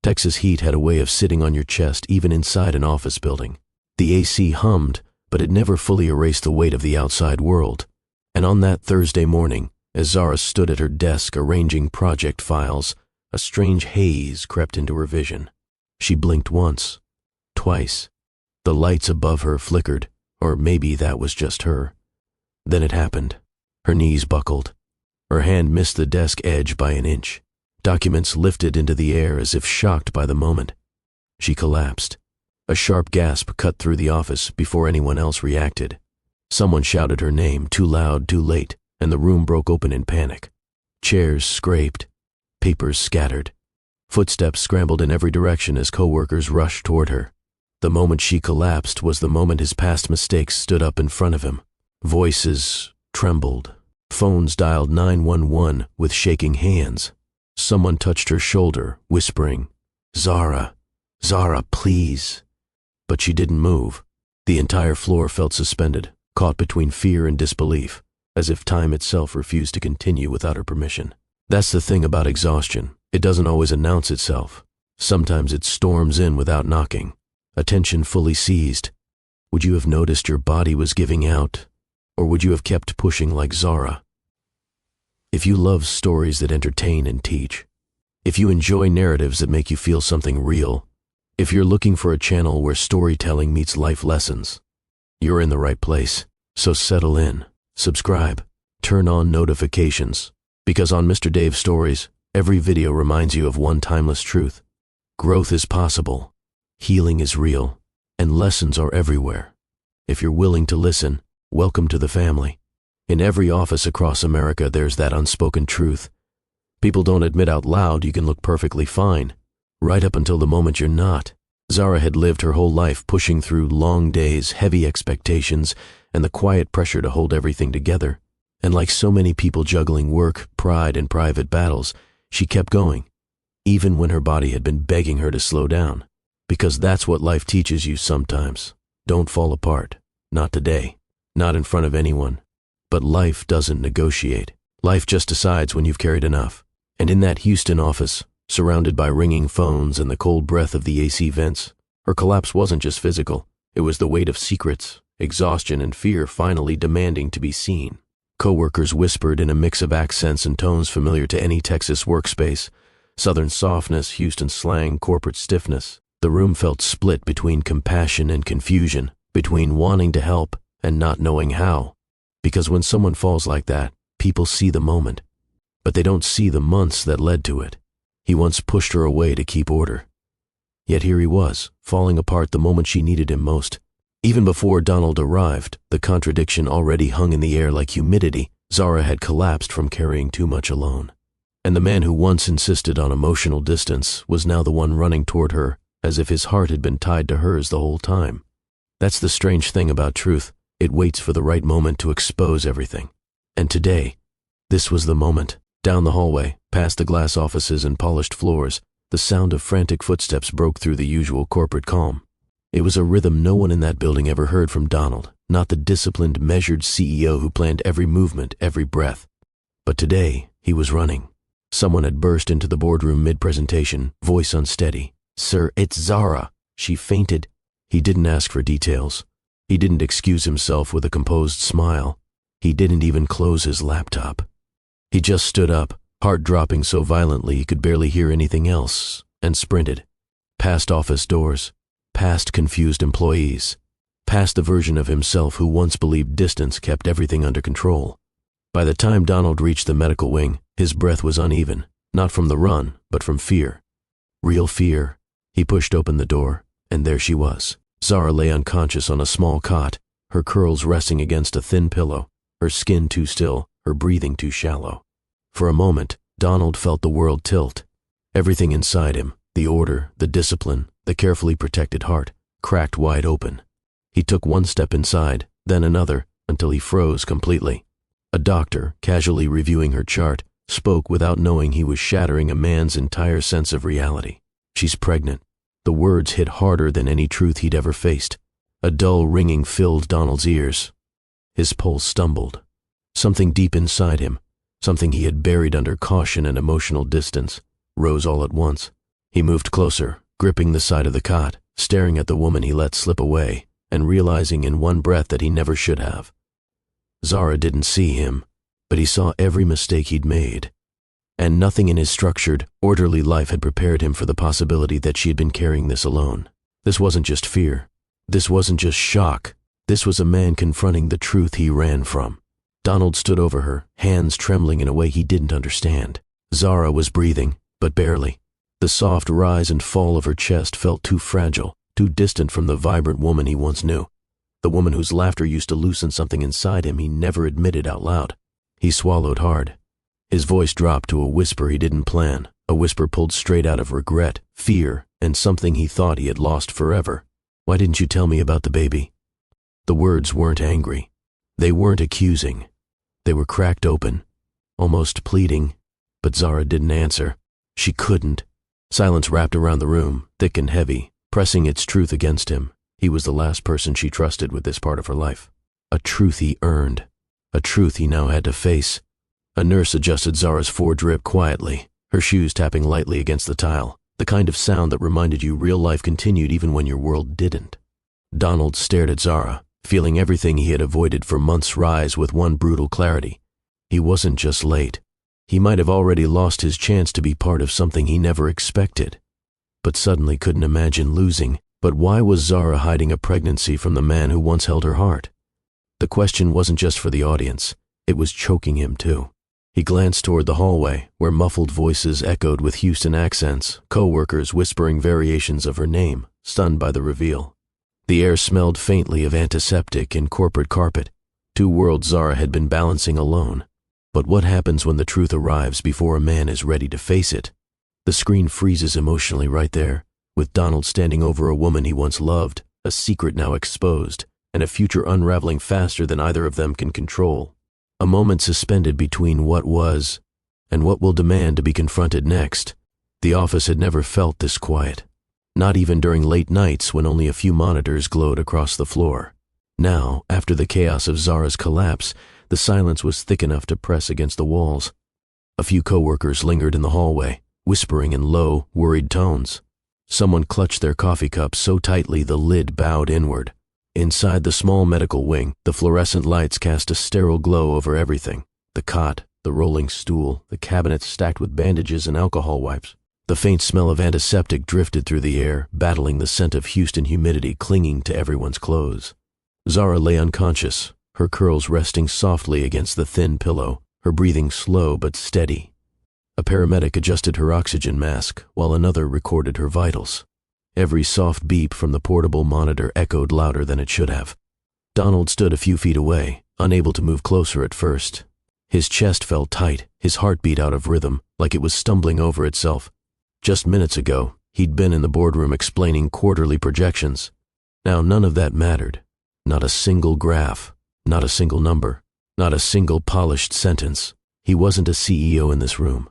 Texas heat had a way of sitting on your chest even inside an office building. The AC hummed, but it never fully erased the weight of the outside world. And on that Thursday morning, as Zara stood at her desk arranging project files, a strange haze crept into her vision. She blinked once, twice. The lights above her flickered, or maybe that was just her. Then it happened. Her knees buckled. Her hand missed the desk edge by an inch. Documents lifted into the air as if shocked by the moment. She collapsed. A sharp gasp cut through the office before anyone else reacted. Someone shouted her name, too loud, too late, and the room broke open in panic. Chairs scraped. Papers scattered. Footsteps scrambled in every direction as coworkers rushed toward her. The moment she collapsed was the moment his past mistakes stood up in front of him. Voices trembled. Phones dialed 911 with shaking hands. Someone touched her shoulder, whispering, "Zara, Zara, please." But she didn't move. The entire floor felt suspended, caught between fear and disbelief, as if time itself refused to continue without her permission. That's the thing about exhaustion. It doesn't always announce itself. Sometimes it storms in without knocking. Attention fully seized. Would you have noticed your body was giving out? Or would you have kept pushing like Zara? If you love stories that entertain and teach, if you enjoy narratives that make you feel something real, if you're looking for a channel where storytelling meets life lessons, you're in the right place. So settle in, subscribe, turn on notifications, because on Mr. Dave Stories, every video reminds you of one timeless truth. Growth is possible, healing is real, and lessons are everywhere. If you're willing to listen, welcome to the family. In every office across America, there's that unspoken truth. People don't admit out loud you can look perfectly fine, right up until the moment you're not. Zara had lived her whole life pushing through long days, heavy expectations, and the quiet pressure to hold everything together. And like so many people juggling work, pride, and private battles, she kept going, even when her body had been begging her to slow down. Because that's what life teaches you sometimes. Don't fall apart. Not today. Not in front of anyone. But life doesn't negotiate. Life just decides when you've carried enough. And in that Houston office, surrounded by ringing phones and the cold breath of the AC vents, her collapse wasn't just physical. It was the weight of secrets, exhaustion, and fear finally demanding to be seen. Coworkers whispered in a mix of accents and tones familiar to any Texas workspace. Southern softness, Houston slang, corporate stiffness. The room felt split between compassion and confusion, between wanting to help and not knowing how. Because when someone falls like that, people see the moment, but they don't see the months that led to it. He once pushed her away to keep order. Yet here he was, falling apart the moment she needed him most. Even before Donald arrived, the contradiction already hung in the air like humidity. Zara had collapsed from carrying too much alone. And the man who once insisted on emotional distance was now the one running toward her, as if his heart had been tied to hers the whole time. That's the strange thing about truth. It waits for the right moment to expose everything. And today, this was the moment. Down the hallway, past the glass offices and polished floors, the sound of frantic footsteps broke through the usual corporate calm. It was a rhythm no one in that building ever heard from Donald, not the disciplined, measured CEO who planned every movement, every breath. But today, he was running. Someone had burst into the boardroom mid-presentation, voice unsteady. "Sir, it's Zara." She fainted. He didn't ask for details. He didn't excuse himself with a composed smile. He didn't even close his laptop. He just stood up, heart dropping so violently he could barely hear anything else, and sprinted. Past office doors, past confused employees, past the version of himself who once believed distance kept everything under control. By the time Donald reached the medical wing, his breath was uneven, not from the run, but from fear. Real fear. He pushed open the door, and there she was. Zara lay unconscious on a small cot, her curls resting against a thin pillow, her skin too still, her breathing too shallow. For a moment, Donald felt the world tilt. Everything inside him, the order, the discipline, the carefully protected heart, cracked wide open. He took one step inside, then another, until he froze completely. A doctor, casually reviewing her chart, spoke without knowing he was shattering a man's entire sense of reality. "She's pregnant." The words hit harder than any truth he'd ever faced. A dull ringing filled Donald's ears. His pulse stumbled. Something deep inside him, something he had buried under caution and emotional distance, rose all at once. He moved closer, gripping the side of the cot, staring at the woman he let slip away, and realizing in one breath that he never should have. Zara didn't see him, but he saw every mistake he'd made. And nothing in his structured, orderly life had prepared him for the possibility that she had been carrying this alone. This wasn't just fear. This wasn't just shock. This was a man confronting the truth he ran from. Donald stood over her, hands trembling in a way he didn't understand. Zara was breathing, but barely. The soft rise and fall of her chest felt too fragile, too distant from the vibrant woman he once knew. The woman whose laughter used to loosen something inside him he never admitted out loud. He swallowed hard. His voice dropped to a whisper he didn't plan, a whisper pulled straight out of regret, fear, and something he thought he had lost forever. "Why didn't you tell me about the baby?" The words weren't angry. They weren't accusing. They were cracked open, almost pleading, but Zara didn't answer. She couldn't. Silence wrapped around the room, thick and heavy, pressing its truth against him. He was the last person she trusted with this part of her life. A truth he earned. A truth he now had to face. A nurse adjusted Zara's foredrip quietly, her shoes tapping lightly against the tile, the kind of sound that reminded you real life continued even when your world didn't. Donald stared at Zara, feeling everything he had avoided for months rise with one brutal clarity. He wasn't just late. He might have already lost his chance to be part of something he never expected, but suddenly couldn't imagine losing. But why was Zara hiding a pregnancy from the man who once held her heart? The question wasn't just for the audience. It was choking him too. He glanced toward the hallway, where muffled voices echoed with Houston accents, co-workers whispering variations of her name, stunned by the reveal. The air smelled faintly of antiseptic and corporate carpet. Two worlds Zara had been balancing alone. But what happens when the truth arrives before a man is ready to face it? The screen freezes emotionally right there, with Donald standing over a woman he once loved, a secret now exposed, and a future unraveling faster than either of them can control. A moment suspended between what was and what will demand to be confronted next. The office had never felt this quiet, not even during late nights when only a few monitors glowed across the floor. Now, after the chaos of Zara's collapse, the silence was thick enough to press against the walls. A few coworkers lingered in the hallway, whispering in low, worried tones. Someone clutched their coffee cup so tightly the lid bowed inward. Inside the small medical wing, the fluorescent lights cast a sterile glow over everything. The cot, the rolling stool, the cabinets stacked with bandages and alcohol wipes. The faint smell of antiseptic drifted through the air, battling the scent of Houston humidity clinging to everyone's clothes. Zara lay unconscious, her curls resting softly against the thin pillow, her breathing slow but steady. A paramedic adjusted her oxygen mask, while another recorded her vitals. Every soft beep from the portable monitor echoed louder than it should have. Donald stood a few feet away, unable to move closer at first. His chest felt tight, his heartbeat out of rhythm, like it was stumbling over itself. Just minutes ago, he'd been in the boardroom explaining quarterly projections. Now none of that mattered. Not a single graph, not a single number, not a single polished sentence. He wasn't a CEO in this room.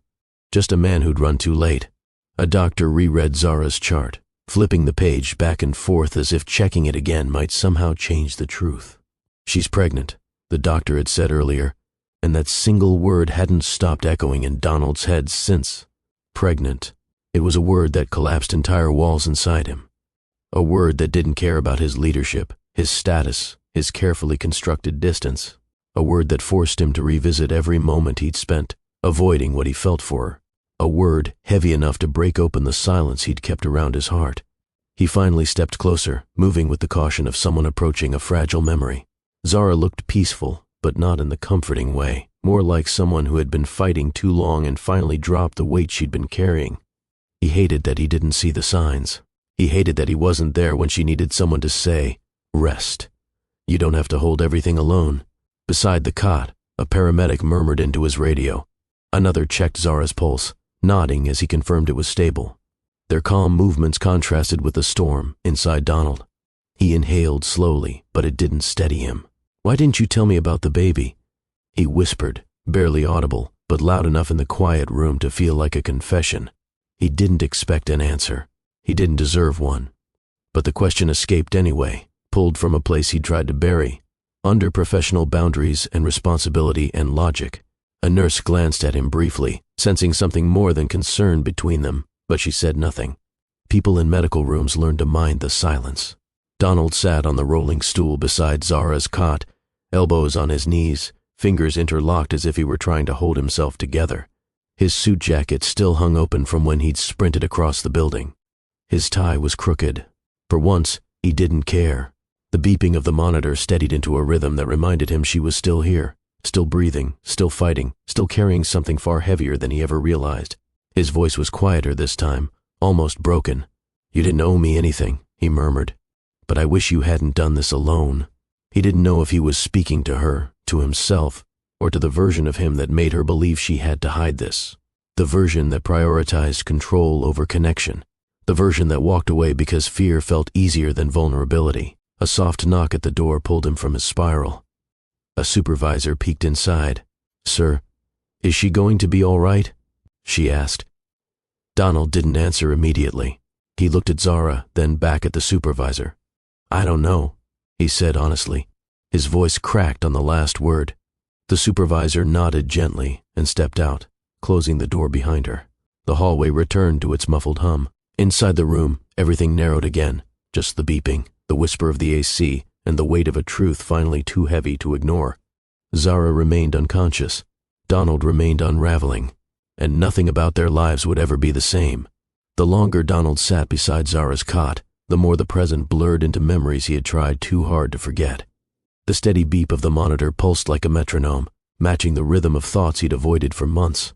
Just a man who'd run too late. A doctor reread Zara's chart, flipping the page back and forth as if checking it again might somehow change the truth. "She's pregnant," the doctor had said earlier, and that single word hadn't stopped echoing in Donald's head since. Pregnant. It was a word that collapsed entire walls inside him. A word that didn't care about his leadership, his status, his carefully constructed distance. A word that forced him to revisit every moment he'd spent, avoiding what he felt for her. A word heavy enough to break open the silence he'd kept around his heart. He finally stepped closer, moving with the caution of someone approaching a fragile memory. Zara looked peaceful, but not in the comforting way, more like someone who had been fighting too long and finally dropped the weight she'd been carrying. He hated that he didn't see the signs. He hated that he wasn't there when she needed someone to say, "Rest. You don't have to hold everything alone." Beside the cot, a paramedic murmured into his radio. Another checked Zara's pulse, nodding as he confirmed it was stable. Their calm movements contrasted with the storm inside Donald. He inhaled slowly, but it didn't steady him. "Why didn't you tell me about the baby?" He whispered, barely audible, but loud enough in the quiet room to feel like a confession. He didn't expect an answer. He didn't deserve one. But the question escaped anyway, pulled from a place he'd tried to bury, under professional boundaries and responsibility and logic. A nurse glanced at him briefly, sensing something more than concern between them. but she said nothing. People in medical rooms learned to mind the silence. Donald sat on the rolling stool beside Zara's cot, elbows on his knees, fingers interlocked as if he were trying to hold himself together. His suit jacket still hung open from when he'd sprinted across the building. His tie was crooked. For once, he didn't care. The beeping of the monitor steadied into a rhythm that reminded him she was still here, still breathing, still fighting, still carrying something far heavier than he ever realized. His voice was quieter this time, almost broken. "You didn't owe me anything," he murmured. "But I wish you hadn't done this alone." He didn't know if he was speaking to her, to himself, or to the version of him that made her believe she had to hide this. The version that prioritized control over connection. The version that walked away because fear felt easier than vulnerability. A soft knock at the door pulled him from his spiral. A supervisor peeked inside. "Sir, is she going to be all right?" she asked. Donald didn't answer immediately. He looked at Zara, then back at the supervisor. "I don't know," he said honestly. His voice cracked on the last word. The supervisor nodded gently and stepped out, closing the door behind her. The hallway returned to its muffled hum. Inside the room, everything narrowed again, just the beeping, the whisper of the AC, and the weight of a truth finally too heavy to ignore. Zara remained unconscious. Donald remained unraveling, and nothing about their lives would ever be the same. The longer Donald sat beside Zara's cot, the more the present blurred into memories he had tried too hard to forget. The steady beep of the monitor pulsed like a metronome, matching the rhythm of thoughts he'd avoided for months.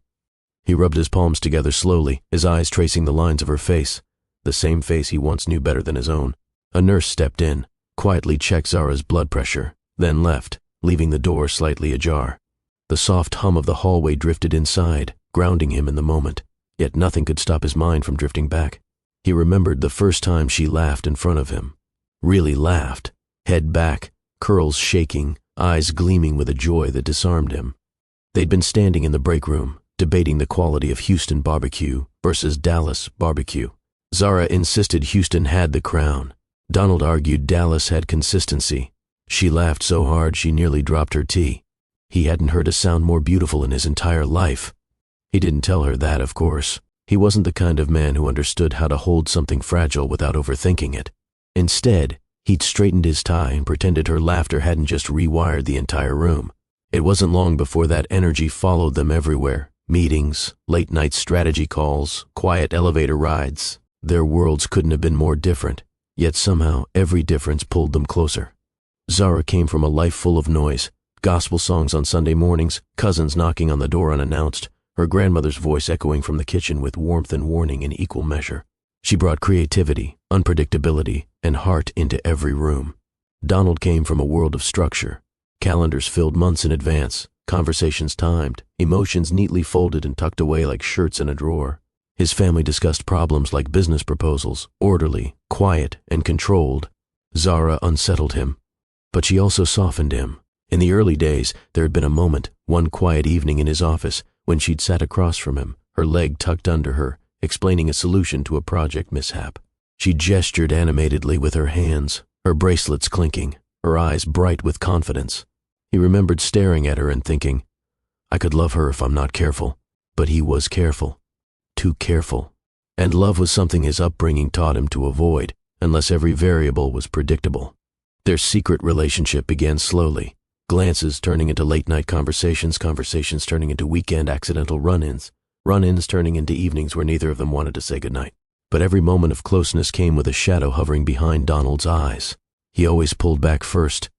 He rubbed his palms together slowly, his eyes tracing the lines of her face, the same face he once knew better than his own. A nurse stepped in, quietly checked Zara's blood pressure, then left, leaving the door slightly ajar. The soft hum of the hallway drifted inside, grounding him in the moment, yet nothing could stop his mind from drifting back. He remembered the first time she laughed in front of him. Really laughed, head back, curls shaking, eyes gleaming with a joy that disarmed him. They'd been standing in the break room, debating the quality of Houston barbecue versus Dallas barbecue. Zara insisted Houston had the crown. Donald argued Dallas had consistency. She laughed so hard she nearly dropped her tea. He hadn't heard a sound more beautiful in his entire life. He didn't tell her that, of course. He wasn't the kind of man who understood how to hold something fragile without overthinking it. Instead, he'd straightened his tie and pretended her laughter hadn't just rewired the entire room. It wasn't long before that energy followed them everywhere. Meetings, late-night strategy calls, quiet elevator rides. Their worlds couldn't have been more different, yet somehow every difference pulled them closer. Zara came from a life full of noise, gospel songs on Sunday mornings, cousins knocking on the door unannounced, her grandmother's voice echoing from the kitchen with warmth and warning in equal measure. She brought creativity, unpredictability, and heart into every room. Donald came from a world of structure, calendars filled months in advance, conversations timed, emotions neatly folded and tucked away like shirts in a drawer. His family discussed problems like business proposals, orderly, quiet, and controlled. Zara unsettled him, but she also softened him. In the early days, there had been a moment, one quiet evening in his office, when she'd sat across from him, her leg tucked under her, explaining a solution to a project mishap. She gestured animatedly with her hands, her bracelets clinking, her eyes bright with confidence. He remembered staring at her and thinking, I could love her if I'm not careful. But he was careful. Too careful. And love was something his upbringing taught him to avoid, unless every variable was predictable. Their secret relationship began slowly, glances turning into late-night conversations, conversations turning into weekend accidental run-ins, run-ins turning into evenings where neither of them wanted to say goodnight. But every moment of closeness came with a shadow hovering behind Donald's eyes. He always pulled back first,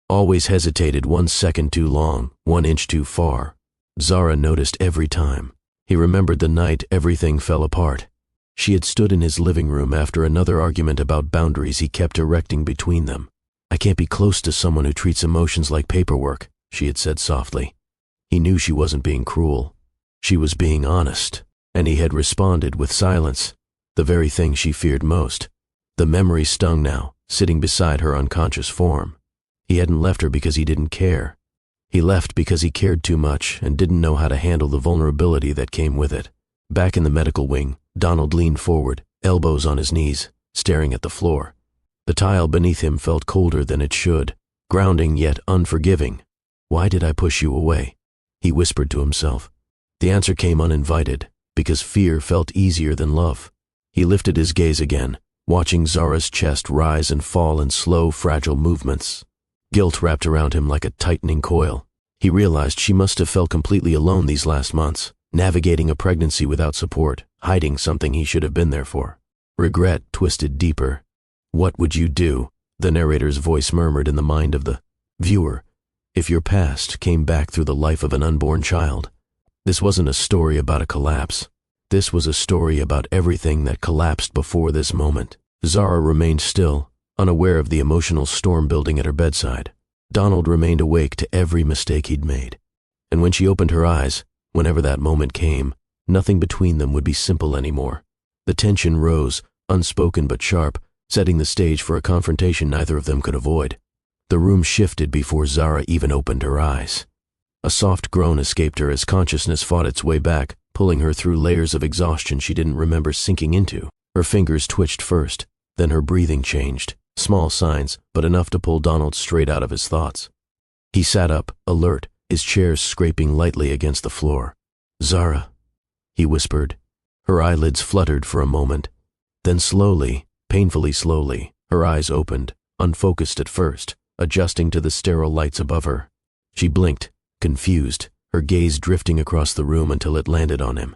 always hesitated 1 second too long, 1 inch too far. Zara noticed every time. He remembered the night everything fell apart. She had stood in his living room after another argument about boundaries he kept erecting between them. I can't be close to someone who treats emotions like paperwork, she had said softly. He knew she wasn't being cruel. She was being honest, and he had responded with silence, the very thing she feared most. The memory stung now, sitting beside her unconscious form. He hadn't left her because he didn't care. He left because he cared too much and didn't know how to handle the vulnerability that came with it. Back in the medical wing, Donald leaned forward, elbows on his knees, staring at the floor. The tile beneath him felt colder than it should, grounding yet unforgiving. Why did I push you away? He whispered to himself. The answer came uninvited, because fear felt easier than love. He lifted his gaze again, watching Zara's chest rise and fall in slow, fragile movements. Guilt wrapped around him like a tightening coil. He realized she must have felt completely alone these last months, navigating a pregnancy without support, hiding something he should have been there for. Regret twisted deeper. "What would you do?" the narrator's voice murmured in the mind of the viewer, "if your past came back through the life of an unborn child?" This wasn't a story about a collapse. This was a story about everything that collapsed before this moment. Zara remained still, unaware of the emotional storm building at her bedside. Donald remained awake to every mistake he'd made. And when she opened her eyes, whenever that moment came, nothing between them would be simple anymore. The tension rose, unspoken but sharp, setting the stage for a confrontation neither of them could avoid. The room shifted before Zara even opened her eyes. A soft groan escaped her as consciousness fought its way back, pulling her through layers of exhaustion she didn't remember sinking into. Her fingers twitched first, then her breathing changed. Small signs, but enough to pull Donald straight out of his thoughts. He sat up, alert, his chair scraping lightly against the floor. "Zara," he whispered. Her eyelids fluttered for a moment. Then slowly, painfully slowly, her eyes opened, unfocused at first, adjusting to the sterile lights above her. She blinked, confused, her gaze drifting across the room until it landed on him.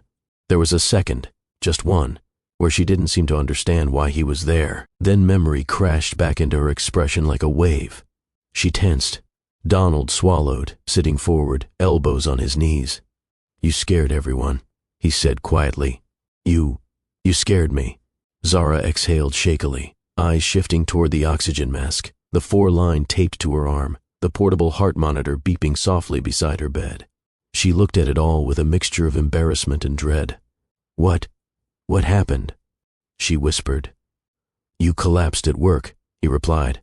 There was a second, just one, where she didn't seem to understand why he was there. Then memory crashed back into her expression like a wave. She tensed. Donald swallowed, sitting forward, elbows on his knees. "You scared everyone," he said quietly. You scared me." Zara exhaled shakily, eyes shifting toward the oxygen mask, the 4-line taped to her arm, the portable heart monitor beeping softly beside her bed. She looked at it all with a mixture of embarrassment and dread. What happened?" she whispered. "You collapsed at work," he replied.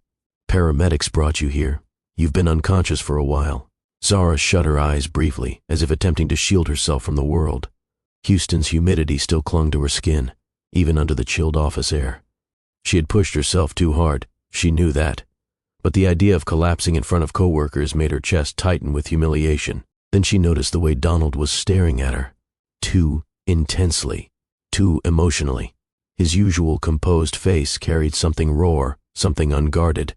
"Paramedics brought you here. You've been unconscious for a while." Zara shut her eyes briefly, as if attempting to shield herself from the world. Houston's humidity still clung to her skin, even under the chilled office air. She had pushed herself too hard, she knew that. But the idea of collapsing in front of coworkers made her chest tighten with humiliation. Then she noticed the way Donald was staring at her. Too intensely. Too emotionally. His usual composed face carried something raw, something unguarded.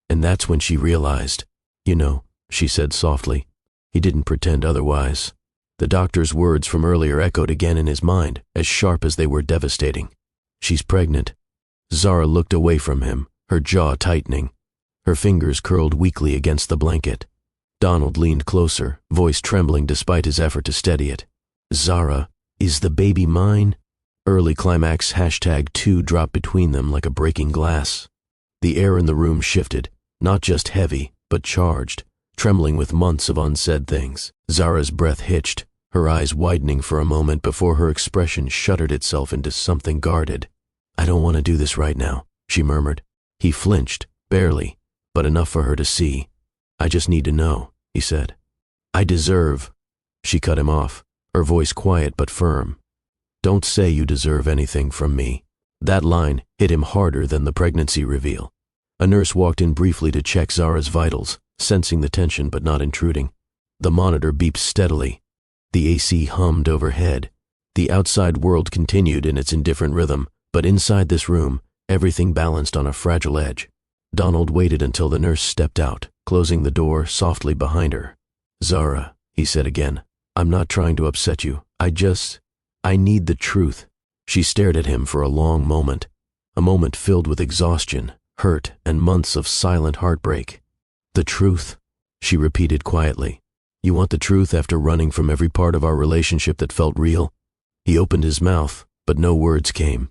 And that's when she realized. "You know," she said softly. He didn't pretend otherwise. The doctor's words from earlier echoed again in his mind, as sharp as they were devastating. "She's pregnant." Zara looked away from him, her jaw tightening. Her fingers curled weakly against the blanket. Donald leaned closer, voice trembling despite his effort to steady it. "Zara, is the baby mine?" Early climax #2 dropped between them like a breaking glass. The air in the room shifted, not just heavy, but charged, trembling with months of unsaid things. Zara's breath hitched, her eyes widening for a moment before her expression shuttered itself into something guarded. "I don't want to do this right now," she murmured. He flinched, barely, but enough for her to see. "I just need to know," he said. "I deserve." She cut him off, her voice quiet but firm. "Don't say you deserve anything from me." That line hit him harder than the pregnancy reveal. A nurse walked in briefly to check Zara's vitals, sensing the tension but not intruding. The monitor beeped steadily. The AC hummed overhead. The outside world continued in its indifferent rhythm, but inside this room, everything balanced on a fragile edge. Donald waited until the nurse stepped out, closing the door softly behind her. "Zara," he said again, "I'm not trying to upset you. I need the truth." She stared at him for a long moment, a moment filled with exhaustion, hurt, and months of silent heartbreak. "The truth," she repeated quietly. "You want the truth after running from every part of our relationship that felt real?" He opened his mouth, but no words came.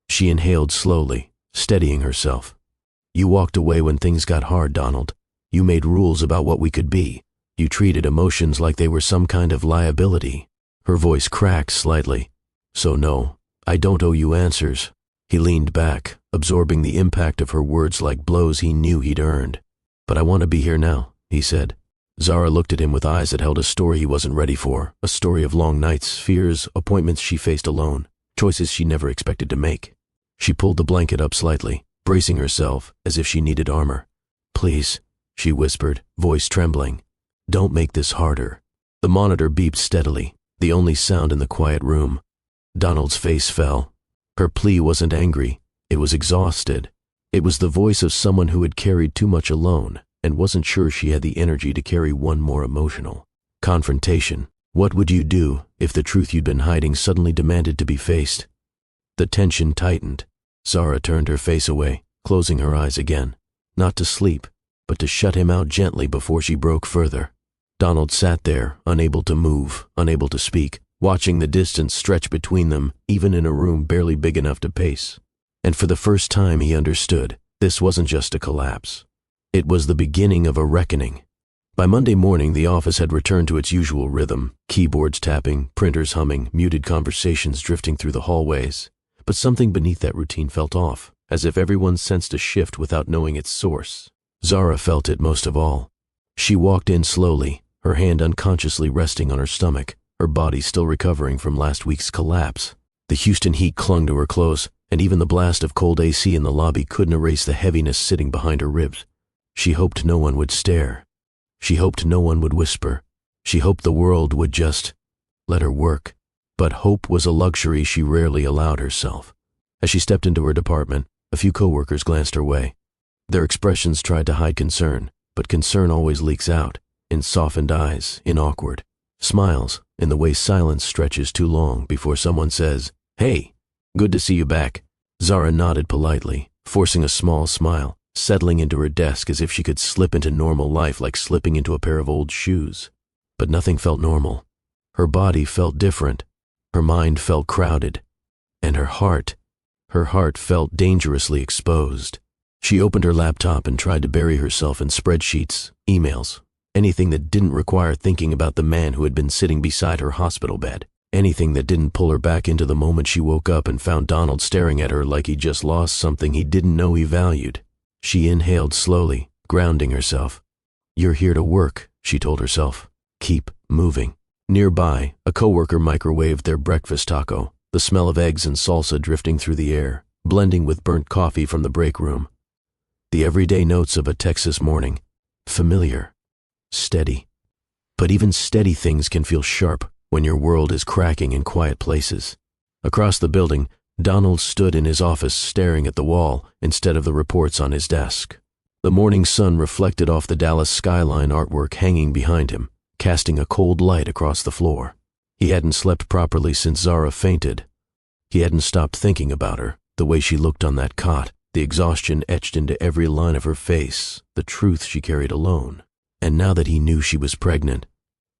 She inhaled slowly, steadying herself. "You walked away when things got hard, Donald. You made rules about what we could be. You treated emotions like they were some kind of liability." Her voice cracked slightly. "So no, I don't owe you answers." He leaned back, absorbing the impact of her words like blows he knew he'd earned. "But I want to be here now," he said. Zara looked at him with eyes that held a story he wasn't ready for, a story of long nights, fears, appointments she faced alone, choices she never expected to make. She pulled the blanket up slightly, bracing herself as if she needed armor. "Please," she whispered, voice trembling. "Don't make this harder." The monitor beeped steadily, the only sound in the quiet room. Donald's face fell. Her plea wasn't angry. It was exhausted. It was the voice of someone who had carried too much alone and wasn't sure she had the energy to carry one more emotional confrontation. What would you do if the truth you'd been hiding suddenly demanded to be faced? The tension tightened. Zara turned her face away, closing her eyes again, not to sleep, but to shut him out gently before she broke further. Donald sat there, unable to move, unable to speak, watching the distance stretch between them, even in a room barely big enough to pace. And for the first time he understood, this wasn't just a collapse. It was the beginning of a reckoning. By Monday morning, the office had returned to its usual rhythm, keyboards tapping, printers humming, muted conversations drifting through the hallways. But something beneath that routine felt off, as if everyone sensed a shift without knowing its source. Zara felt it most of all. She walked in slowly, her hand unconsciously resting on her stomach, her body still recovering from last week's collapse. The Houston heat clung to her clothes, and even the blast of cold AC in the lobby couldn't erase the heaviness sitting behind her ribs. She hoped no one would stare. She hoped no one would whisper. She hoped the world would just let her work. But hope was a luxury she rarely allowed herself. As she stepped into her department, a few coworkers glanced her way. Their expressions tried to hide concern, but concern always leaks out, in softened eyes, in awkward smiles, in the way silence stretches too long before someone says, "Hey, good to see you back." Zara nodded politely, forcing a small smile, settling into her desk as if she could slip into normal life like slipping into a pair of old shoes. But nothing felt normal. Her body felt different. Her mind felt crowded. And her heart felt dangerously exposed. She opened her laptop and tried to bury herself in spreadsheets, emails, anything that didn't require thinking about the man who had been sitting beside her hospital bed, anything that didn't pull her back into the moment she woke up and found Donald staring at her like he'd just lost something he didn't know he valued. She inhaled slowly, grounding herself. "You're here to work," she told herself. "Keep moving." Nearby, a coworker microwaved their breakfast taco, the smell of eggs and salsa drifting through the air, blending with burnt coffee from the break room. The everyday notes of a Texas morning. Familiar. Steady. But even steady things can feel sharp when your world is cracking in quiet places. Across the building, Donald stood in his office staring at the wall instead of the reports on his desk. The morning sun reflected off the Dallas skyline artwork hanging behind him, casting a cold light across the floor. He hadn't slept properly since Zara fainted. He hadn't stopped thinking about her, the way she looked on that cot, the exhaustion etched into every line of her face, the truth she carried alone. And now that he knew she was pregnant,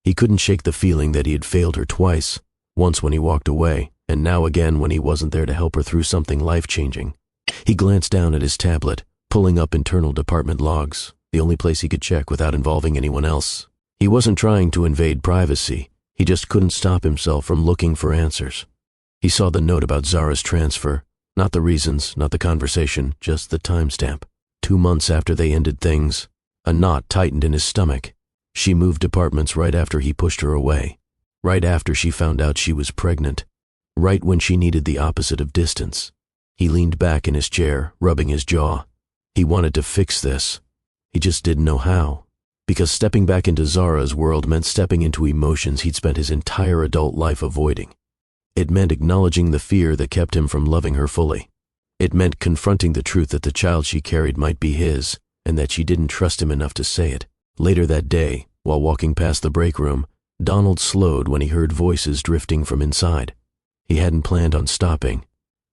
he couldn't shake the feeling that he had failed her twice, once when he walked away, and now again when he wasn't there to help her through something life-changing. He glanced down at his tablet, pulling up internal department logs, the only place he could check without involving anyone else. He wasn't trying to invade privacy, he just couldn't stop himself from looking for answers. He saw the note about Zara's transfer, not the reasons, not the conversation, just the timestamp. 2 months after they ended things. A knot tightened in his stomach. She moved departments right after he pushed her away, right after she found out she was pregnant, right when she needed the opposite of distance. He leaned back in his chair, rubbing his jaw. He wanted to fix this. He just didn't know how. Because stepping back into Zara's world meant stepping into emotions he'd spent his entire adult life avoiding. It meant acknowledging the fear that kept him from loving her fully. It meant confronting the truth that the child she carried might be his, and that she didn't trust him enough to say it. Later that day, while walking past the break room, Donald slowed when he heard voices drifting from inside. He hadn't planned on stopping.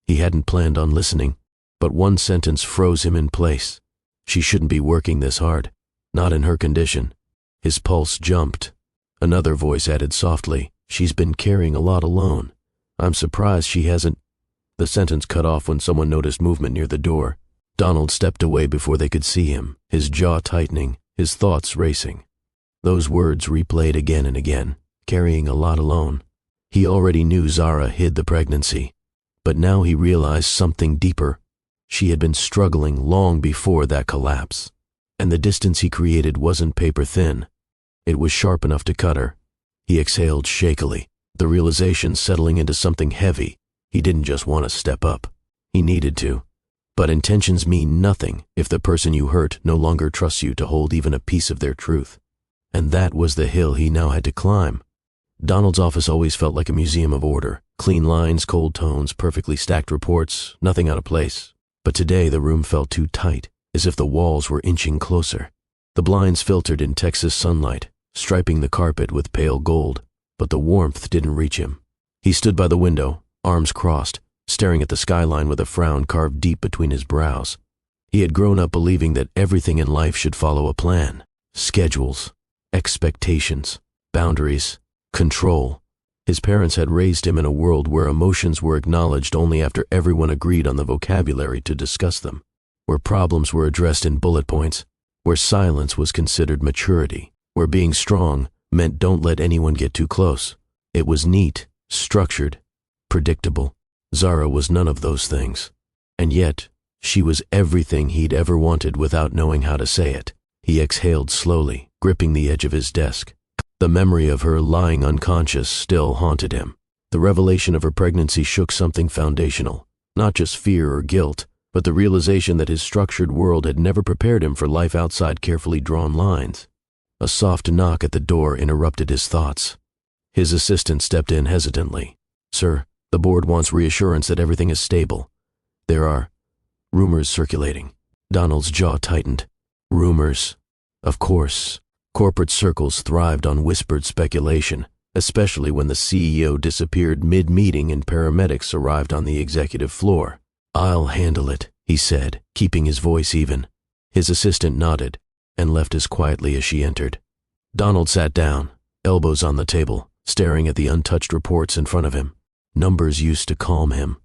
He hadn't planned on listening. But one sentence froze him in place. She shouldn't be working this hard. Not in her condition. His pulse jumped. Another voice added softly, "She's been carrying a lot alone. I'm surprised she hasn't—" The sentence cut off when someone noticed movement near the door. Donald stepped away before they could see him, his jaw tightening, his thoughts racing. Those words replayed again and again, carrying a lot alone. He already knew Zara hid the pregnancy, but now he realized something deeper. She had been struggling long before that collapse, and the distance he created wasn't paper thin. It was sharp enough to cut her. He exhaled shakily, the realization settling into something heavy. He didn't just want to step up. He needed to. But intentions mean nothing if the person you hurt no longer trusts you to hold even a piece of their truth. And that was the hill he now had to climb. Donald's office always felt like a museum of order, Clean lines, cold tones, perfectly stacked reports, nothing out of place. But today the room felt too tight, as if the walls were inching closer. The blinds filtered in Texas sunlight, striping the carpet with pale gold, but the warmth didn't reach him. He stood by the window, arms crossed, staring at the skyline with a frown carved deep between his brows. He had grown up believing that everything in life should follow a plan. Schedules, expectations, boundaries, control. His parents had raised him in a world where emotions were acknowledged only after everyone agreed on the vocabulary to discuss them, where problems were addressed in bullet points, where silence was considered maturity, where being strong meant don't let anyone get too close. It was neat, structured, predictable. Zara was none of those things. And yet, she was everything he'd ever wanted without knowing how to say it. He exhaled slowly, gripping the edge of his desk. The memory of her lying unconscious still haunted him. The revelation of her pregnancy shook something foundational, not just fear or guilt, but the realization that his structured world had never prepared him for life outside carefully drawn lines. A soft knock at the door interrupted his thoughts. His assistant stepped in hesitantly. "Sir, the board wants reassurance that everything is stable. There are rumors circulating." Donald's jaw tightened. Rumors. Of course. Corporate circles thrived on whispered speculation, especially when the CEO disappeared mid-meeting and paramedics arrived on the executive floor. "I'll handle it," he said, keeping his voice even. His assistant nodded and left as quietly as she entered. Donald sat down, elbows on the table, staring at the untouched reports in front of him. Numbers used to calm him.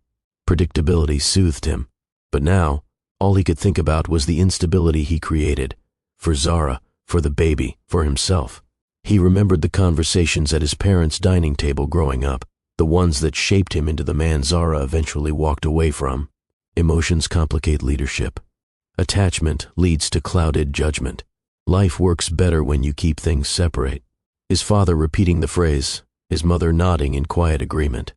Predictability soothed him. But now, all he could think about was the instability he created. For Zara, for the baby, for himself. He remembered the conversations at his parents' dining table growing up, the ones that shaped him into the man Zara eventually walked away from. Emotions complicate leadership. Attachment leads to clouded judgment. Life works better when you keep things separate. His father repeating the phrase, his mother nodding in quiet agreement.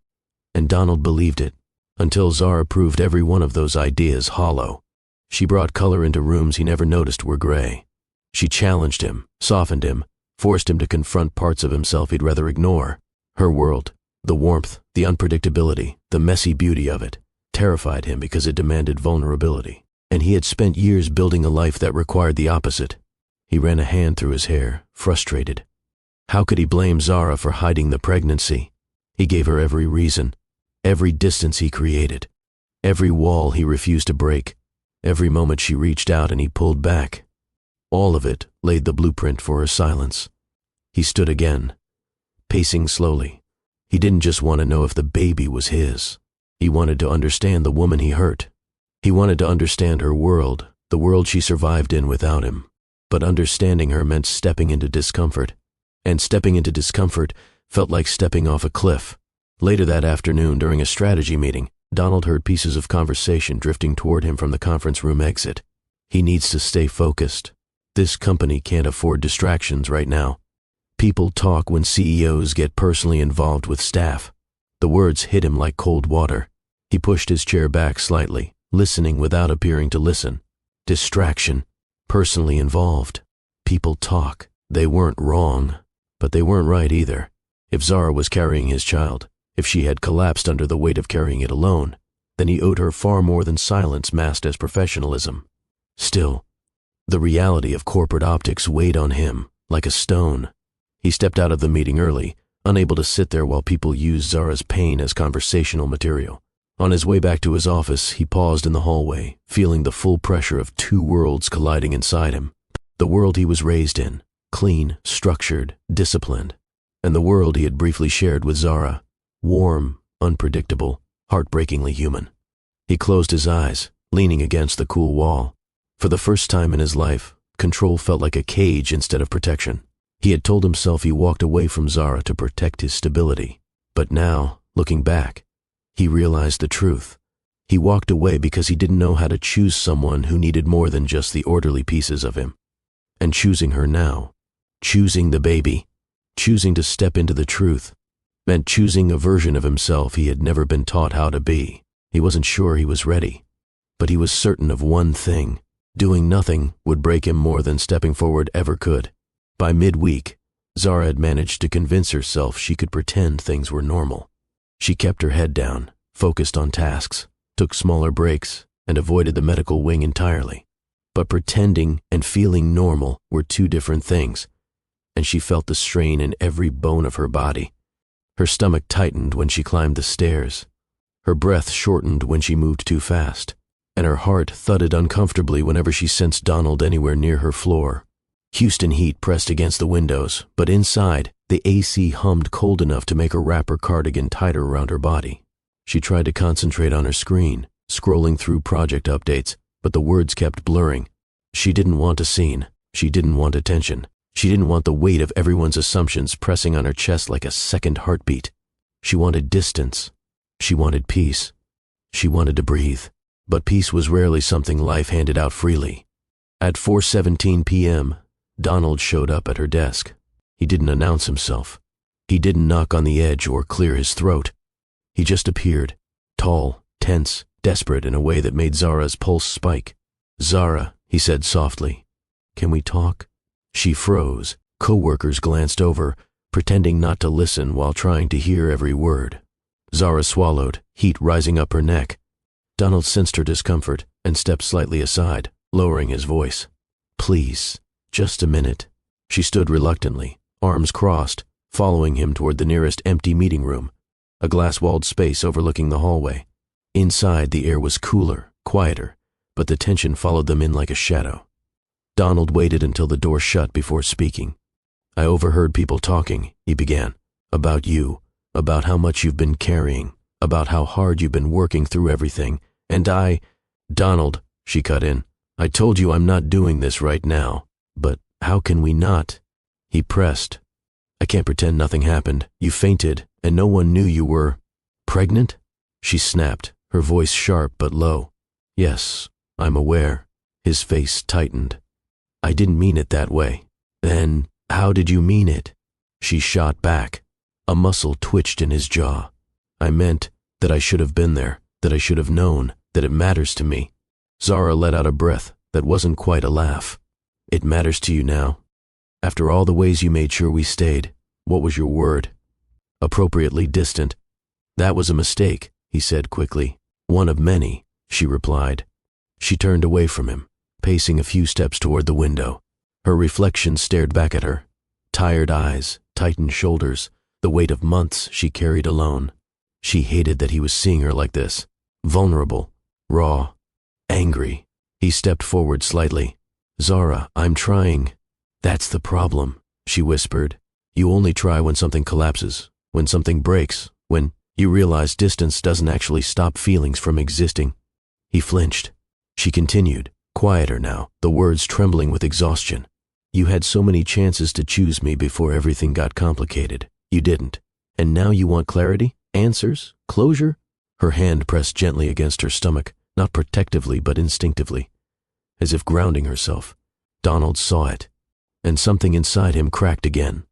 And Donald believed it, until Zara proved every one of those ideas hollow. She brought color into rooms he never noticed were gray. She challenged him, softened him, forced him to confront parts of himself he'd rather ignore. Her world, the warmth, the unpredictability, the messy beauty of it, terrified him because it demanded vulnerability. And he had spent years building a life that required the opposite. He ran a hand through his hair, frustrated. How could he blame Zara for hiding the pregnancy? He gave her every reason, every distance he created, every wall he refused to break, every moment she reached out and he pulled back. All of it laid the blueprint for her silence. He stood again, pacing slowly. He didn't just want to know if the baby was his. He wanted to understand the woman he hurt. He wanted to understand her world, the world she survived in without him. But understanding her meant stepping into discomfort. And stepping into discomfort felt like stepping off a cliff. Later that afternoon, during a strategy meeting, Donald heard pieces of conversation drifting toward him from the conference room exit. He needs to stay focused. This company can't afford distractions right now. People talk when CEOs get personally involved with staff. The words hit him like cold water. He pushed his chair back slightly, listening without appearing to listen. Distraction. Personally involved. People talk. They weren't wrong, but they weren't right either. If Zara was carrying his child, if she had collapsed under the weight of carrying it alone, then he owed her far more than silence masked as professionalism. Still, the reality of corporate optics weighed on him like a stone. He stepped out of the meeting early, unable to sit there while people used Zara's pain as conversational material. On his way back to his office, he paused in the hallway, feeling the full pressure of two worlds colliding inside him. The world he was raised in, clean, structured, disciplined, and the world he had briefly shared with Zara, warm, unpredictable, heartbreakingly human. He closed his eyes, leaning against the cool wall. For the first time in his life, control felt like a cage instead of protection. He had told himself he walked away from Zara to protect his stability. But now, looking back, he realized the truth. He walked away because he didn't know how to choose someone who needed more than just the orderly pieces of him. And choosing her now, choosing the baby, choosing to step into the truth, meant choosing a version of himself he had never been taught how to be. He wasn't sure he was ready, but he was certain of one thing. Doing nothing would break him more than stepping forward ever could. By midweek, Zara had managed to convince herself she could pretend things were normal. She kept her head down, focused on tasks, took smaller breaks, and avoided the medical wing entirely. But pretending and feeling normal were two different things, and she felt the strain in every bone of her body. Her stomach tightened when she climbed the stairs. Her breath shortened when she moved too fast, and her heart thudded uncomfortably whenever she sensed Donald anywhere near her floor. Houston heat pressed against the windows, but inside, the AC hummed cold enough to make her wrap her cardigan tighter around her body. She tried to concentrate on her screen, scrolling through project updates, but the words kept blurring. She didn't want a scene. She didn't want attention. She didn't want the weight of everyone's assumptions pressing on her chest like a second heartbeat. She wanted distance. She wanted peace. She wanted to breathe. But peace was rarely something life handed out freely. At 4:17 p.m., Donald showed up at her desk. He didn't announce himself. He didn't knock on the edge or clear his throat. He just appeared, tall, tense, desperate in a way that made Zara's pulse spike. "Zara," he said softly, "can we talk?" She froze. Co-workers glanced over, pretending not to listen while trying to hear every word. Zara swallowed, heat rising up her neck. Donald sensed her discomfort and stepped slightly aside, lowering his voice. "Please, just a minute." She stood reluctantly, arms crossed, following him toward the nearest empty meeting room, a glass-walled space overlooking the hallway. Inside, the air was cooler, quieter, but the tension followed them in like a shadow. Donald waited until the door shut before speaking. "I overheard people talking," he began, "about you, about how much you've been carrying, about how hard you've been working through everything, and Donald," she cut in, "I told you I'm not doing this right now, but how can we not?" He pressed. "I can't pretend nothing happened. You fainted, and no one knew you were pregnant?" She snapped, her voice sharp but low. "Yes, I'm aware." His face tightened. "I didn't mean it that way." "Then how did you mean it?" She shot back. A muscle twitched in his jaw. "I meant that I should have been there, that I should have known, that it matters to me." Zara let out a breath that wasn't quite a laugh. "It matters to you now? After all the ways you made sure we stayed, what was your word?" "Appropriately distant." "That was a mistake," he said quickly. "One of many," she replied. She turned away from him, pacing a few steps toward the window. Her reflection stared back at her. Tired eyes, tightened shoulders, the weight of months she carried alone. She hated that he was seeing her like this, vulnerable, raw, angry. He stepped forward slightly. "Zara, I'm trying." "That's the problem," she whispered. "You only try when something collapses, when something breaks, when you realize distance doesn't actually stop feelings from existing." He flinched. She continued, quieter now, the words trembling with exhaustion. "You had so many chances to choose me before everything got complicated. You didn't. And now you want clarity? Answers? Closure?" Her hand pressed gently against her stomach, not protectively but instinctively, as if grounding herself. Donald saw it, and something inside him cracked again.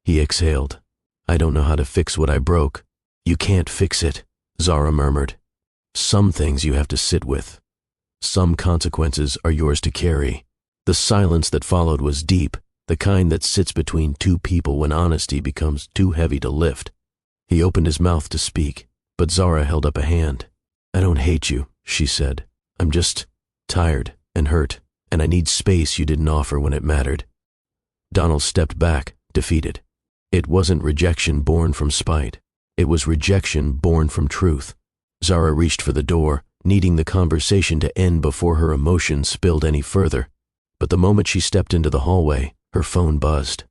He exhaled. "I don't know how to fix what I broke." "You can't fix it," Zara murmured. "Some things you have to sit with. Some consequences are yours to carry." The silence that followed was deep, the kind that sits between two people when honesty becomes too heavy to lift. He opened his mouth to speak, but Zara held up a hand. "I don't hate you," she said. "I'm just tired and hurt, and I need space you didn't offer when it mattered." Donald stepped back, defeated. It wasn't rejection born from spite. It was rejection born from truth. Zara reached for the door, needing the conversation to end before her emotions spilled any further. But the moment she stepped into the hallway, her phone buzzed.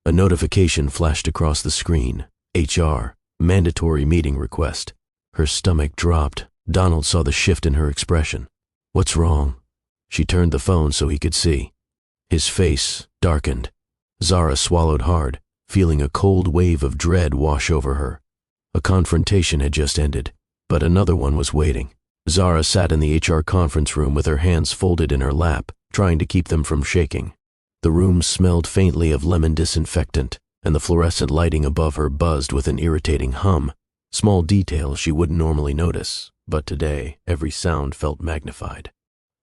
A notification flashed across the screen. HR, mandatory meeting request. Her stomach dropped. Donald saw the shift in her expression. "What's wrong?" She turned the phone so he could see. His face darkened. Zara swallowed hard, feeling a cold wave of dread wash over her. A confrontation had just ended, but another one was waiting. Zara sat in the HR conference room with her hands folded in her lap, trying to keep them from shaking. The room smelled faintly of lemon disinfectant, and the fluorescent lighting above her buzzed with an irritating hum, small details she wouldn't normally notice, but today every sound felt magnified.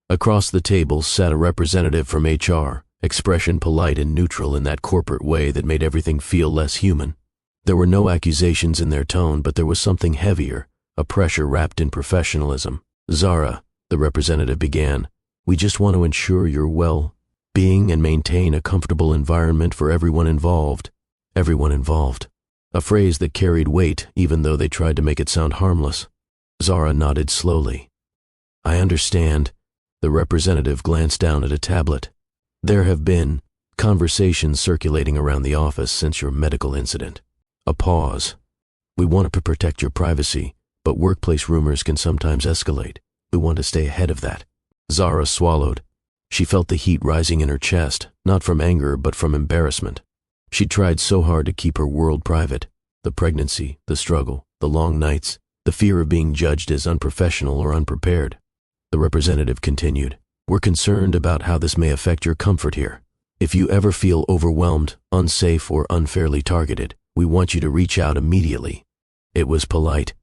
Across the table sat a representative from HR, expression polite and neutral in that corporate way that made everything feel less human. There were no accusations in their tone, but there was something heavier, a pressure wrapped in professionalism. "Zara," the representative began, "we just want to ensure your well-being and maintain a comfortable environment for everyone involved." Everyone involved. A phrase that carried weight, even though they tried to make it sound harmless. Zara nodded slowly. "I understand." The representative glanced down at a tablet. "There have been conversations circulating around the office since your medical incident." A pause. "We want to protect your privacy, but workplace rumors can sometimes escalate. We want to stay ahead of that." Zara swallowed. She felt the heat rising in her chest, not from anger but from embarrassment. She tried so hard to keep her world private. The pregnancy, the struggle, the long nights, the fear of being judged as unprofessional or unprepared. The representative continued, "We're concerned about how this may affect your comfort here. If you ever feel overwhelmed, unsafe, or unfairly targeted, we want you to reach out immediately." It was polite.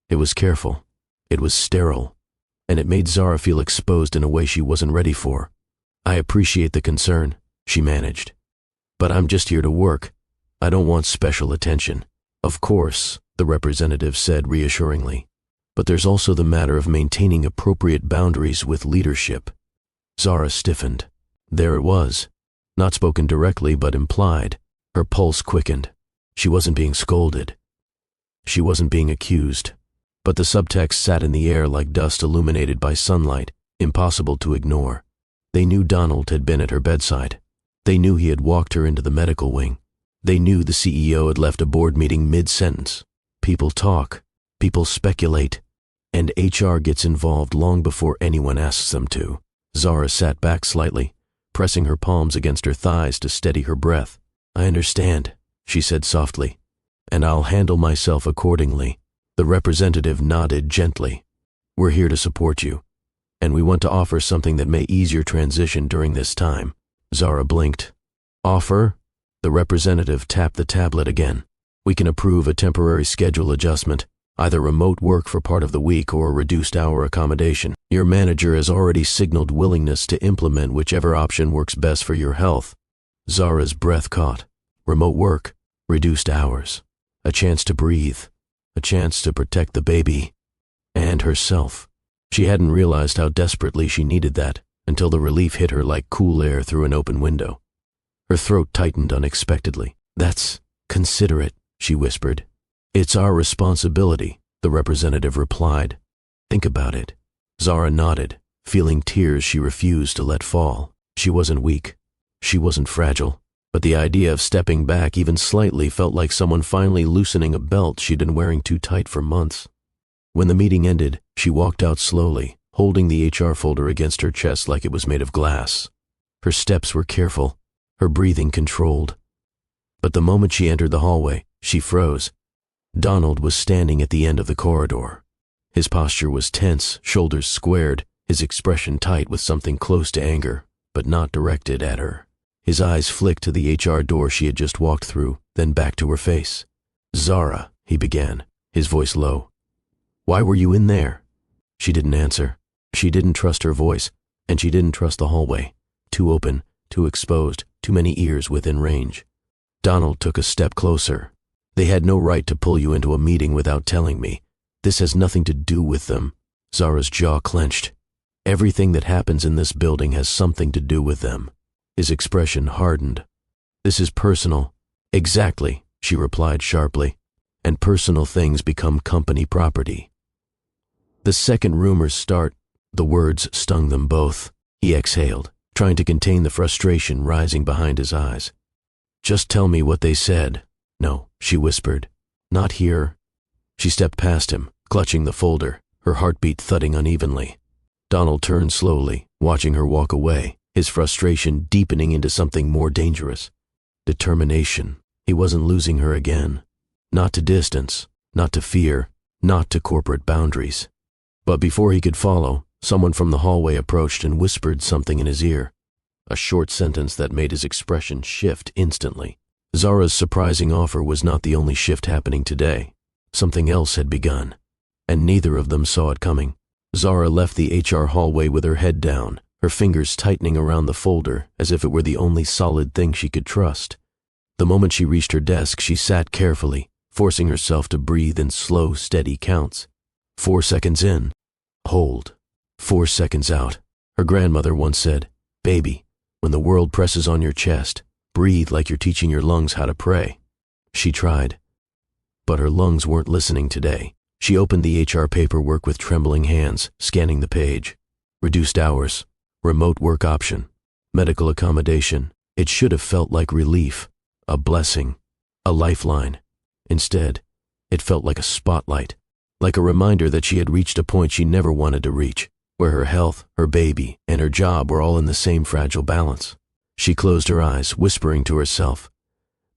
It was careful. It was sterile. And it made Zara feel exposed in a way she wasn't ready for. "I appreciate the concern," she managed. "But I'm just here to work. I don't want special attention." "Of course," the representative said reassuringly. "But there's also the matter of maintaining appropriate boundaries with leadership." Zara stiffened. There it was. Not spoken directly, but implied. Her pulse quickened. She wasn't being scolded. She wasn't being accused. But the subtext sat in the air like dust illuminated by sunlight, impossible to ignore. They knew Donald had been at her bedside. They knew he had walked her into the medical wing. They knew the CEO had left a board meeting mid-sentence. People talk. People speculate. And HR gets involved long before anyone asks them to. Zara sat back slightly, pressing her palms against her thighs to steady her breath. "I understand," she said softly, "and I'll handle myself accordingly." The representative nodded gently. "We're here to support you, and we want to offer something that may ease your transition during this time." Zara blinked. "Offer?" The representative tapped the tablet again. "We can approve a temporary schedule adjustment, either remote work for part of the week or a reduced hour accommodation. Your manager has already signaled willingness to implement whichever option works best for your health." Zara's breath caught. Remote work, reduced hours, a chance to breathe, a chance to protect the baby and herself. She hadn't realized how desperately she needed that until the relief hit her like cool air through an open window. Her throat tightened unexpectedly. "That's considerate," she whispered. "It's our responsibility," the representative replied. "Think about it." Zara nodded, feeling tears she refused to let fall. She wasn't weak. She wasn't fragile. But the idea of stepping back even slightly felt like someone finally loosening a belt she'd been wearing too tight for months. When the meeting ended, she walked out slowly, holding the HR folder against her chest like it was made of glass. Her steps were careful, her breathing controlled. But the moment she entered the hallway, she froze. Donald was standing at the end of the corridor. His posture was tense, shoulders squared, his expression tight with something close to anger, but not directed at her. His eyes flicked to the HR door she had just walked through, then back to her face. "Zara," he began, his voice low. "Why were you in there?" She didn't answer. She didn't trust her voice, and she didn't trust the hallway. Too open, too exposed, too many ears within range. Donald took a step closer. "They had no right to pull you into a meeting without telling me. This has nothing to do with them." Zara's jaw clenched. "Everything that happens in this building has something to do with them." His expression hardened. "This is personal." "Exactly," she replied sharply. "And personal things become company property." "The second rumors start," the words stung them both. He exhaled, trying to contain the frustration rising behind his eyes. "Just tell me what they said." "No," she whispered. "Not here." She stepped past him, clutching the folder, her heartbeat thudding unevenly. Donald turned slowly, watching her walk away, his frustration deepening into something more dangerous. Determination. He wasn't losing her again. Not to distance, not to fear, not to corporate boundaries. But before he could follow, someone from the hallway approached and whispered something in his ear. A short sentence that made his expression shift instantly. Zara's surprising offer was not the only shift happening today. Something else had begun, and neither of them saw it coming. Zara left the HR hallway with her head down, her fingers tightening around the folder as if it were the only solid thing she could trust. The moment she reached her desk, she sat carefully, forcing herself to breathe in slow, steady counts. 4 seconds in. Hold. 4 seconds out. Her grandmother once said, "Baby, when the world presses on your chest, breathe like you're teaching your lungs how to pray." She tried, but her lungs weren't listening today. She opened the HR paperwork with trembling hands, scanning the page. Reduced hours, remote work option, medical accommodation. It should have felt like relief, a blessing, a lifeline. Instead, it felt like a spotlight, like a reminder that she had reached a point she never wanted to reach, where her health, her baby, and her job were all in the same fragile balance. She closed her eyes, whispering to herself,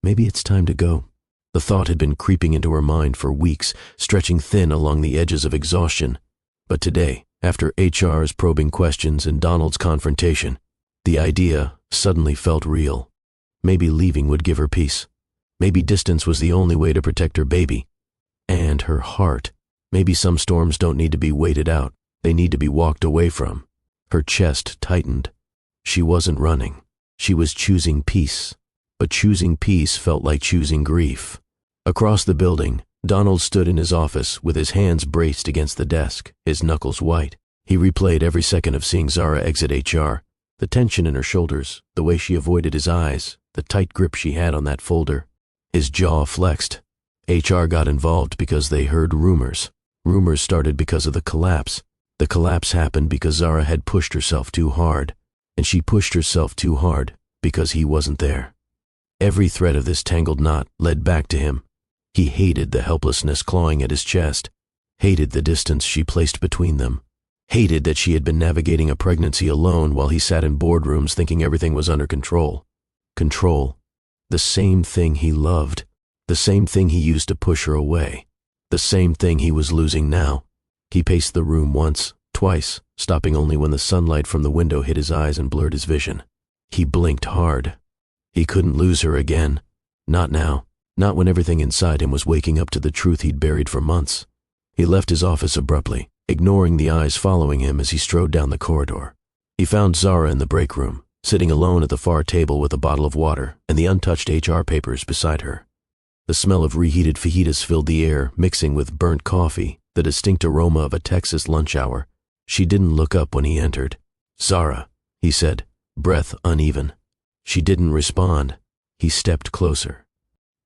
"Maybe it's time to go." The thought had been creeping into her mind for weeks, stretching thin along the edges of exhaustion. But today, after HR's probing questions and Donald's confrontation, the idea suddenly felt real. Maybe leaving would give her peace. Maybe distance was the only way to protect her baby. And her heart. Maybe some storms don't need to be waited out. They need to be walked away from. Her chest tightened. She wasn't running. She was choosing peace. But choosing peace felt like choosing grief. Across the building, Donald stood in his office with his hands braced against the desk, his knuckles white. He replayed every second of seeing Zara exit HR, the tension in her shoulders, the way she avoided his eyes, the tight grip she had on that folder. His jaw flexed. HR got involved because they heard rumors. Rumors started because of the collapse. The collapse happened because Zara had pushed herself too hard, and she pushed herself too hard because he wasn't there. Every thread of this tangled knot led back to him. He hated the helplessness clawing at his chest, hated the distance she placed between them, hated that she had been navigating a pregnancy alone while he sat in boardrooms thinking everything was under control. Control. The same thing he loved, the same thing he used to push her away, the same thing he was losing now. He paced the room once, twice, stopping only when the sunlight from the window hit his eyes and blurred his vision. He blinked hard. He couldn't lose her again. Not now. Not when everything inside him was waking up to the truth he'd buried for months. He left his office abruptly, ignoring the eyes following him as he strode down the corridor. He found Zara in the break room, sitting alone at the far table with a bottle of water and the untouched HR papers beside her. The smell of reheated fajitas filled the air, mixing with burnt coffee, the distinct aroma of a Texas lunch hour. She didn't look up when he entered. "Zara," he said, breath uneven. She didn't respond. He stepped closer.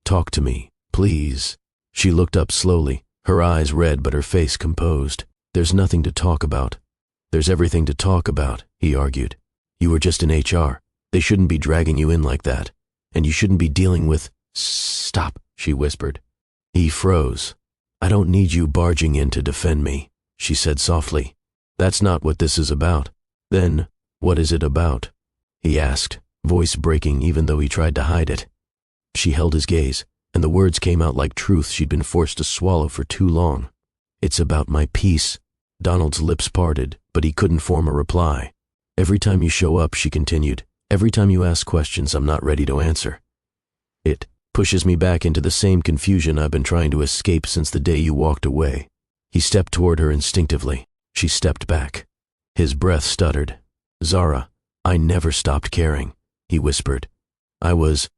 "Talk to me, please." She looked up slowly, her eyes red but her face composed. "There's nothing to talk about." "There's everything to talk about," he argued. "You were just in HR. They shouldn't be dragging you in like that. And you shouldn't be dealing with—" "Stop," she whispered. He froze. "I don't need you barging in to defend me," she said softly. "That's not what this is about." "Then, what is it about?" he asked, voice breaking even though he tried to hide it. She held his gaze, and the words came out like truth she'd been forced to swallow for too long. "It's about my peace." Donald's lips parted, but he couldn't form a reply. "Every time you show up," she continued, "every time you ask questions I'm not ready to answer. It pushes me back into the same confusion I've been trying to escape since the day you walked away." He stepped toward her instinctively. She stepped back. His breath stuttered. "Zara, I never stopped caring," he whispered. "I was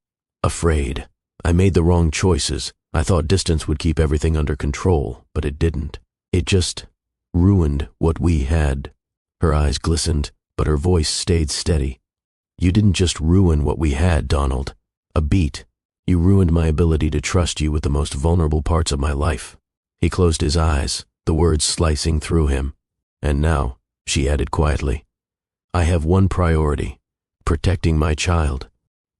afraid. I made the wrong choices. I thought distance would keep everything under control, but it didn't. It just ruined what we had." Her eyes glistened, but her voice stayed steady. "You didn't just ruin what we had, Donald. A beat. You ruined my ability to trust you with the most vulnerable parts of my life." He closed his eyes, the words slicing through him. "And now," she added quietly, "I have one priority, protecting my child."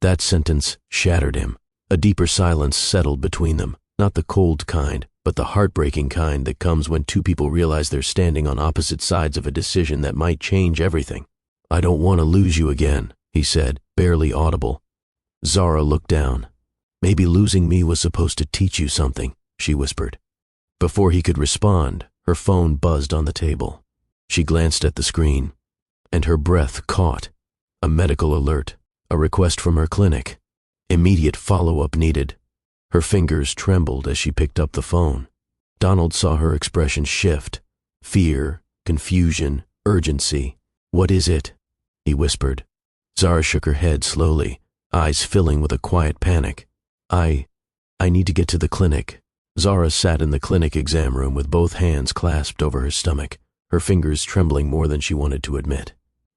That sentence shattered him. A deeper silence settled between them, not the cold kind, but the heartbreaking kind that comes when two people realize they're standing on opposite sides of a decision that might change everything. "I don't want to lose you again," he said, barely audible. Zara looked down. "Maybe losing me was supposed to teach you something," she whispered. Before he could respond, her phone buzzed on the table. She glanced at the screen, and her breath caught. A medical alert. A request from her clinic. Immediate follow-up needed. Her fingers trembled as she picked up the phone. Donald saw her expression shift. Fear, confusion, urgency. "What is it?" he whispered. Zara shook her head slowly, eyes filling with a quiet panic. I need to get to the clinic. Zara sat in the clinic exam room with both hands clasped over her stomach, her fingers trembling more than she wanted to admit.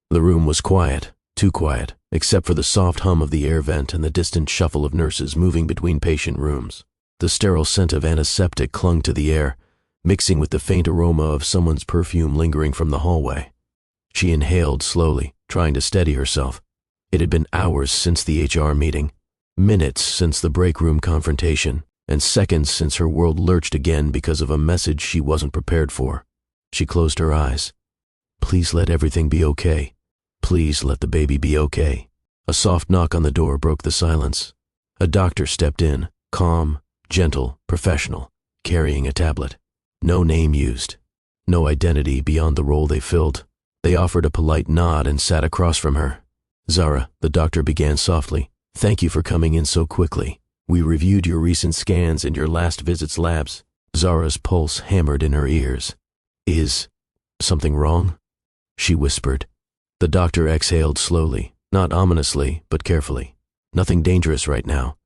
The room was quiet, too quiet, except for the soft hum of the air vent and the distant shuffle of nurses moving between patient rooms. The sterile scent of antiseptic clung to the air, mixing with the faint aroma of someone's perfume lingering from the hallway. She inhaled slowly, trying to steady herself. It had been hours since the HR meeting, minutes since the break room confrontation, and seconds since her world lurched again because of a message she wasn't prepared for. She closed her eyes. Please let everything be okay. Please let the baby be okay. A soft knock on the door broke the silence. A doctor stepped in, calm, gentle, professional, carrying a tablet. No name used. No identity beyond the role they filled. They offered a polite nod and sat across from her. Zara, the doctor began softly, thank you for coming in so quickly. We reviewed your recent scans and your last visit's labs. Zara's pulse hammered in her ears. Is something wrong? She whispered. The doctor exhaled slowly, not ominously, but carefully. Nothing dangerous right now.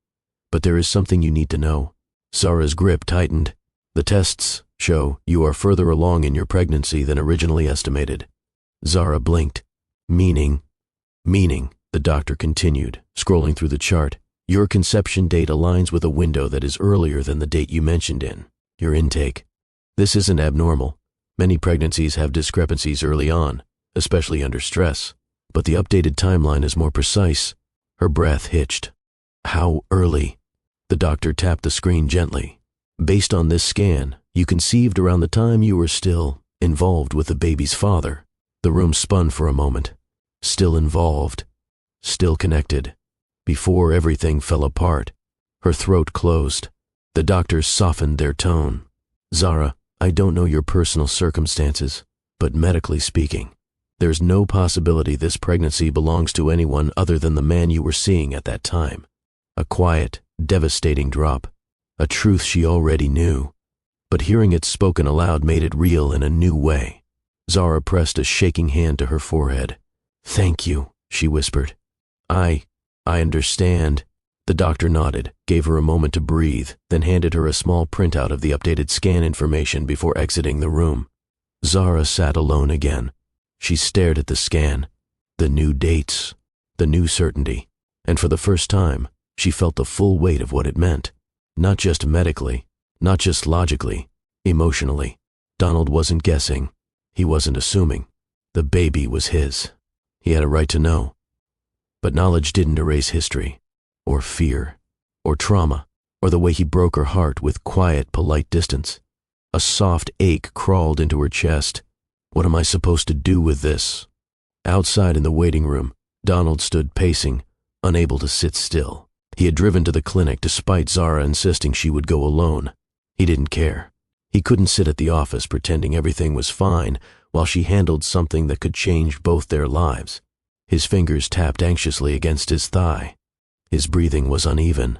But there is something you need to know. Zara's grip tightened. The tests show you are further along in your pregnancy than originally estimated. Zara blinked. Meaning, the doctor continued, scrolling through the chart. Your conception date aligns with a window that is earlier than the date you mentioned in your intake. This isn't abnormal. Many pregnancies have discrepancies early on, especially under stress, but the updated timeline is more precise. Her breath hitched. How early? The doctor tapped the screen gently. Based on this scan, you conceived around the time you were still involved with the baby's father. The room spun for a moment. Still involved. Still connected. Before everything fell apart. Her throat closed. The doctors softened their tone. Zara, I don't know your personal circumstances, but medically speaking, there's no possibility this pregnancy belongs to anyone other than the man you were seeing at that time. A quiet, devastating drop. A truth she already knew. But hearing it spoken aloud made it real in a new way. Zara pressed a shaking hand to her forehead. Thank you, she whispered. I understand. The doctor nodded, gave her a moment to breathe, then handed her a small printout of the updated scan information before exiting the room. Zara sat alone again. She stared at the scan, the new dates, the new certainty, and for the first time, she felt the full weight of what it meant. Not just medically, not just logically, emotionally. Donald wasn't guessing. He wasn't assuming. The baby was his. He had a right to know. But knowledge didn't erase history, or fear, or trauma, or the way he broke her heart with quiet, polite distance. A soft ache crawled into her chest. What am I supposed to do with this? Outside in the waiting room, Donald stood pacing, unable to sit still. He had driven to the clinic despite Zara insisting she would go alone. He didn't care. He couldn't sit at the office pretending everything was fine while she handled something that could change both their lives. His fingers tapped anxiously against his thigh. His breathing was uneven.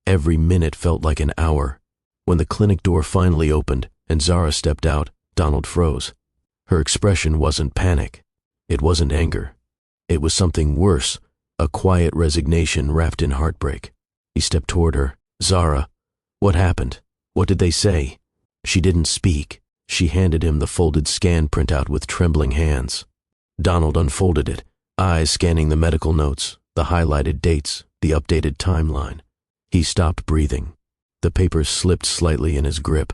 Every minute felt like an hour. When the clinic door finally opened and Zara stepped out, Donald froze. Her expression wasn't panic. It wasn't anger. It was something worse, a quiet resignation wrapped in heartbreak. He stepped toward her. Zara, what happened? What did they say? She didn't speak. She handed him the folded scan printout with trembling hands. Donald unfolded it, eyes scanning the medical notes, the highlighted dates, the updated timeline. He stopped breathing. The paper slipped slightly in his grip.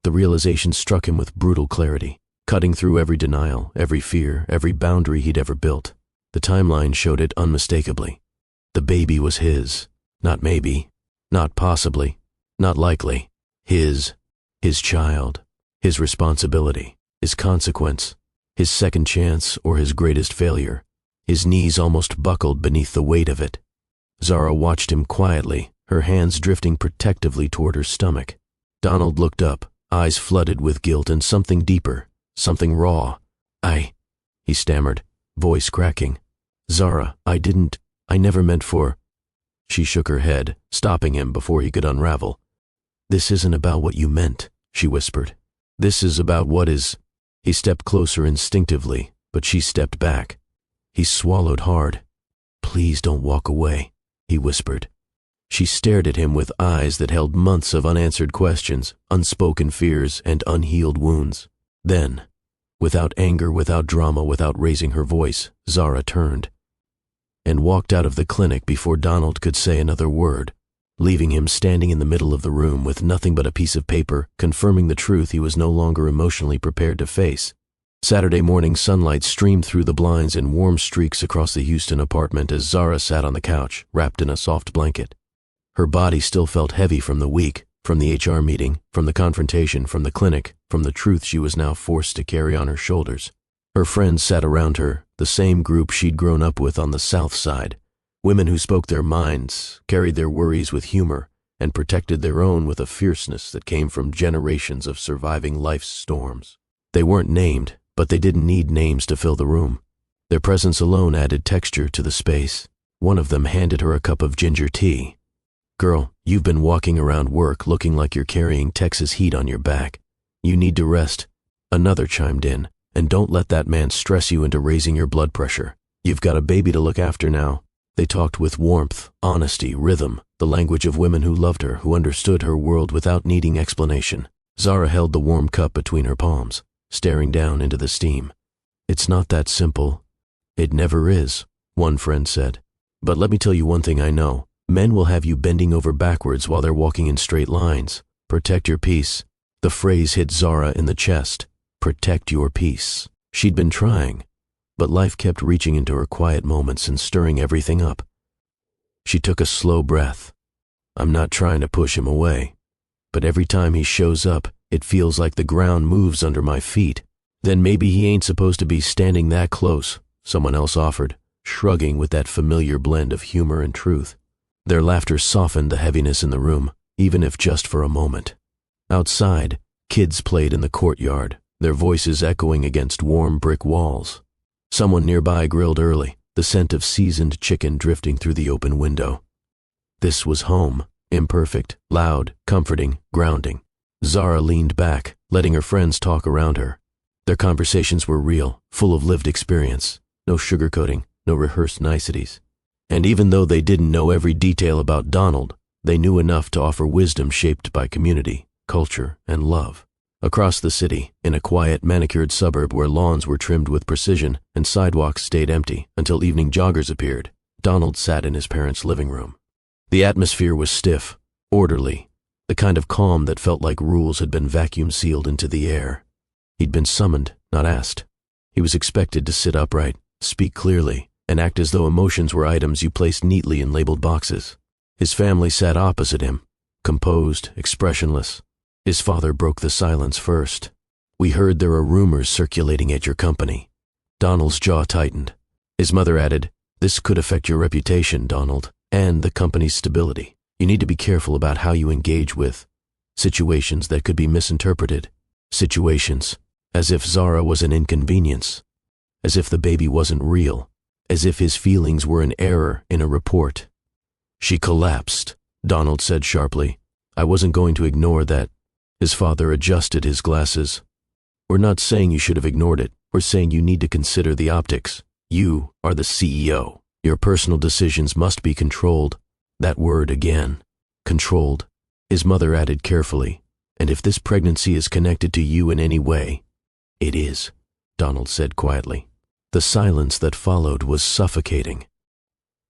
The realization struck him with brutal clarity, cutting through every denial, every fear, every boundary he'd ever built. The timeline showed it unmistakably. The baby was his. Not maybe. Not possibly. Not likely. His child. His responsibility. His consequence. His second chance or his greatest failure. His knees almost buckled beneath the weight of it. Zara watched him quietly, her hands drifting protectively toward her stomach. Donald looked up, eyes flooded with guilt and something deeper, something raw. He stammered, voice cracking. Zara, I never meant for... She shook her head, stopping him before he could unravel. This isn't about what you meant, she whispered. This is about what is... He stepped closer instinctively, but she stepped back. He swallowed hard. Please don't walk away, he whispered. She stared at him with eyes that held months of unanswered questions, unspoken fears, and unhealed wounds. Then, without anger, without drama, without raising her voice, Zara turned and walked out of the clinic before Donald could say another word, leaving him standing in the middle of the room with nothing but a piece of paper confirming the truth he was no longer emotionally prepared to face. Saturday morning sunlight streamed through the blinds in warm streaks across the Houston apartment as Zara sat on the couch, wrapped in a soft blanket. Her body still felt heavy from the week, from the HR meeting, from the confrontation, from the clinic, from the truth she was now forced to carry on her shoulders. Her friends sat around her, the same group she'd grown up with on the South Side, women who spoke their minds, carried their worries with humor, and protected their own with a fierceness that came from generations of surviving life's storms. They weren't named, but they didn't need names to fill the room. Their presence alone added texture to the space. One of them handed her a cup of ginger tea. "Girl, you've been walking around work looking like you're carrying Texas heat on your back. You need to rest." Another chimed in, "And don't let that man stress you into raising your blood pressure. You've got a baby to look after now." They talked with warmth, honesty, rhythm, the language of women who loved her, who understood her world without needing explanation. Zara held the warm cup between her palms, staring down into the steam. "It's not that simple." "It never is," one friend said. "But let me tell you one thing I know. Men will have you bending over backwards while they're walking in straight lines. Protect your peace." The phrase hit Zara in the chest. Protect your peace. She'd been trying, but life kept reaching into her quiet moments and stirring everything up. She took a slow breath. "I'm not trying to push him away, but every time he shows up, it feels like the ground moves under my feet." "Then maybe he ain't supposed to be standing that close," someone else offered, shrugging with that familiar blend of humor and truth. Their laughter softened the heaviness in the room, even if just for a moment. Outside, kids played in the courtyard, their voices echoing against warm brick walls. Someone nearby grilled early, the scent of seasoned chicken drifting through the open window. This was home, imperfect, loud, comforting, grounding. Zara leaned back, letting her friends talk around her. Their conversations were real, full of lived experience, no sugarcoating, no rehearsed niceties. And even though they didn't know every detail about Donald, they knew enough to offer wisdom shaped by community, culture, and love. Across the city, in a quiet, manicured suburb where lawns were trimmed with precision and sidewalks stayed empty until evening joggers appeared, Donald sat in his parents' living room. The atmosphere was stiff, orderly, the kind of calm that felt like rules had been vacuum sealed into the air. He'd been summoned, not asked. He was expected to sit upright, speak clearly, and act as though emotions were items you placed neatly in labeled boxes. His family sat opposite him, composed, expressionless. His father broke the silence first. "We heard there are rumors circulating at your company." Donald's jaw tightened. His mother added, "This could affect your reputation, Donald, and the company's stability. You need to be careful about how you engage with situations that could be misinterpreted." Situations, as if Zara was an inconvenience, as if the baby wasn't real, as if his feelings were an error in a report. "She collapsed," Donald said sharply. "I wasn't going to ignore that." His father adjusted his glasses. "We're not saying you should have ignored it. We're saying you need to consider the optics. You are the CEO. Your personal decisions must be controlled." That word again. Controlled. His mother added carefully, "And if this pregnancy is connected to you in any way—" "It is," Donald said quietly. The silence that followed was suffocating.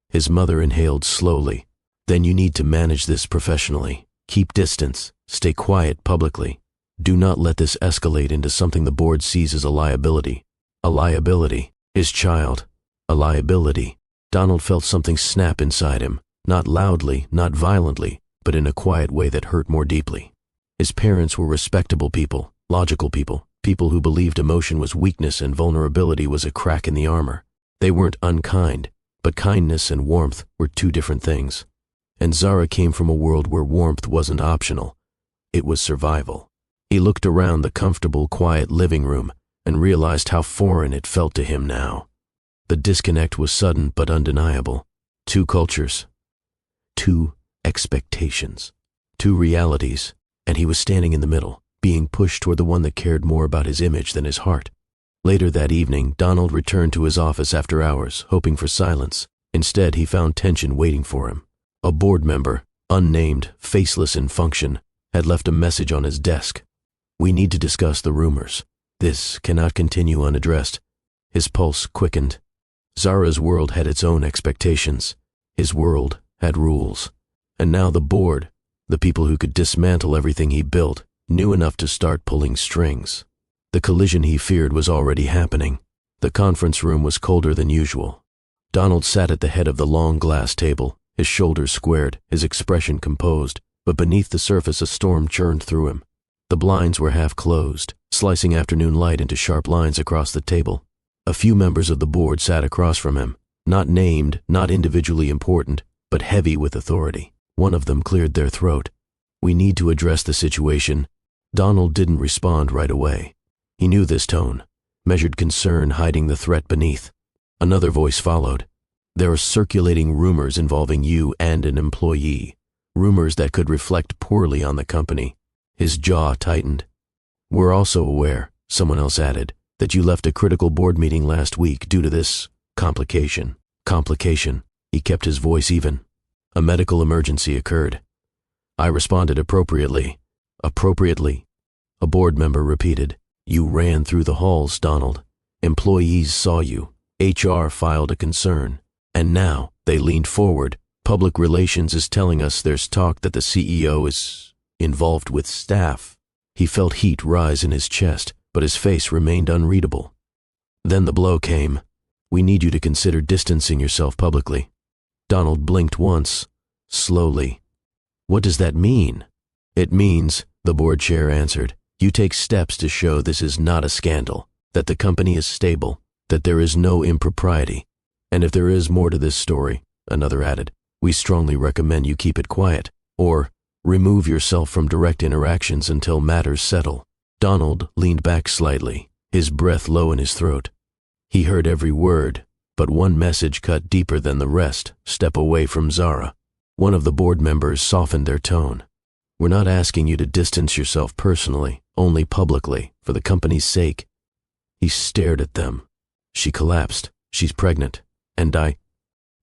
His mother inhaled slowly. "Then you need to manage this professionally. Keep distance. Stay quiet publicly. Do not let this escalate into something the board sees as a liability." A liability. His child. A liability. Donald felt something snap inside him, not loudly, not violently, but in a quiet way that hurt more deeply. His parents were respectable people, logical people, people who believed emotion was weakness and vulnerability was a crack in the armor. They weren't unkind, but kindness and warmth were two different things. And Zara came from a world where warmth wasn't optional. It was survival. He looked around the comfortable, quiet living room and realized how foreign it felt to him now. The disconnect was sudden but undeniable. Two cultures. Two expectations. Two realities. And he was standing in the middle, being pushed toward the one that cared more about his image than his heart. Later that evening, Donald returned to his office after hours, hoping for silence. Instead, he found tension waiting for him. A board member, unnamed, faceless in function, had left a message on his desk. "We need to discuss the rumors. This cannot continue unaddressed." His pulse quickened. Zara's world had its own expectations. His world had rules. And now the board, the people who could dismantle everything he built, knew enough to start pulling strings. The collision he feared was already happening. The conference room was colder than usual. Donald sat at the head of the long glass table, his shoulders squared, his expression composed, but beneath the surface a storm churned through him. The blinds were half closed, slicing afternoon light into sharp lines across the table. A few members of the board sat across from him, not named, not individually important, but heavy with authority. One of them cleared their throat. "We need to address the situation." Donald didn't respond right away. He knew this tone, measured concern hiding the threat beneath. Another voice followed. "There are circulating rumors involving you and an employee, rumors that could reflect poorly on the company." His jaw tightened. "We're also aware," someone else added, "that you left a critical board meeting last week due to this complication." Complication. He kept his voice even. "A medical emergency occurred." I responded appropriately. "Appropriately?" A board member repeated. "You ran through the halls, Donald. Employees saw you. HR filed a concern. And now," they leaned forward, "public relations is telling us there's talk that the CEO is involved with staff." He felt heat rise in his chest, but his face remained unreadable. Then the blow came. "We need you to consider distancing yourself publicly." Donald blinked once, slowly. "What does that mean?" "It means," the board chair answered, "you take steps to show this is not a scandal, that the company is stable, that there is no impropriety. And if there is more to this story," another added, "we strongly recommend you keep it quiet, or remove yourself from direct interactions until matters settle." Donald leaned back slightly, his breath low in his throat. He heard every word, but one message cut deeper than the rest: step away from Zara. One of the board members softened their tone. "We're not asking you to distance yourself personally, only publicly, for the company's sake." He stared at them. "She collapsed. She's pregnant. And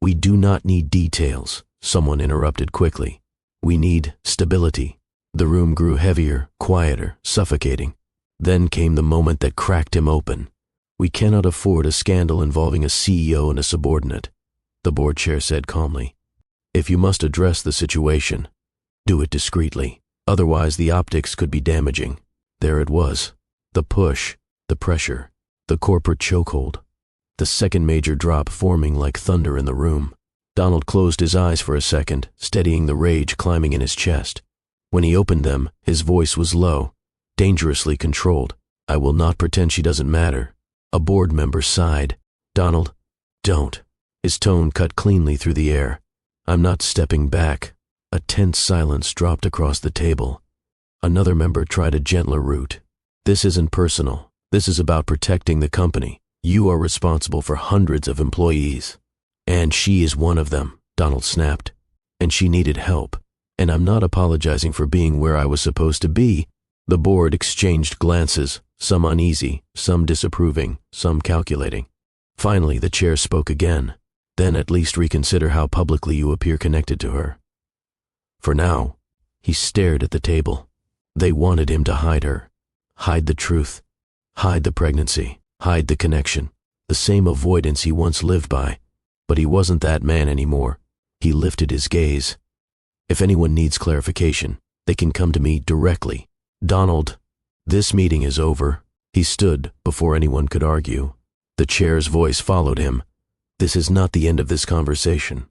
We do not need details," someone interrupted quickly. "We need stability." The room grew heavier, quieter, suffocating. Then came the moment that cracked him open. "We cannot afford a scandal involving a CEO and a subordinate," the board chair said calmly. "If you must address the situation, do it discreetly. Otherwise the optics could be damaging." There it was. The push, the pressure, the corporate chokehold. The second major drop forming like thunder in the room. Donald closed his eyes for a second, steadying the rage climbing in his chest. When he opened them, his voice was low, dangerously controlled. "I will not pretend she doesn't matter." A board member sighed. "Donald, don't." His tone cut cleanly through the air. "I'm not stepping back." A tense silence dropped across the table. Another member tried a gentler route. "This isn't personal. This is about protecting the company. You are responsible for hundreds of employees." "And she is one of them," Donald snapped. "And she needed help. And I'm not apologizing for being where I was supposed to be." The board exchanged glances, some uneasy, some disapproving, some calculating. Finally, the chair spoke again. "Then at least reconsider how publicly you appear connected to her." For now, he stared at the table. They wanted him to hide her. Hide the truth. Hide the pregnancy. Hide the connection. The same avoidance he once lived by. But he wasn't that man anymore. He lifted his gaze. "If anyone needs clarification, they can come to me directly. Donald, this meeting is over." He stood before anyone could argue. The chair's voice followed him. "This is not the end of this conversation."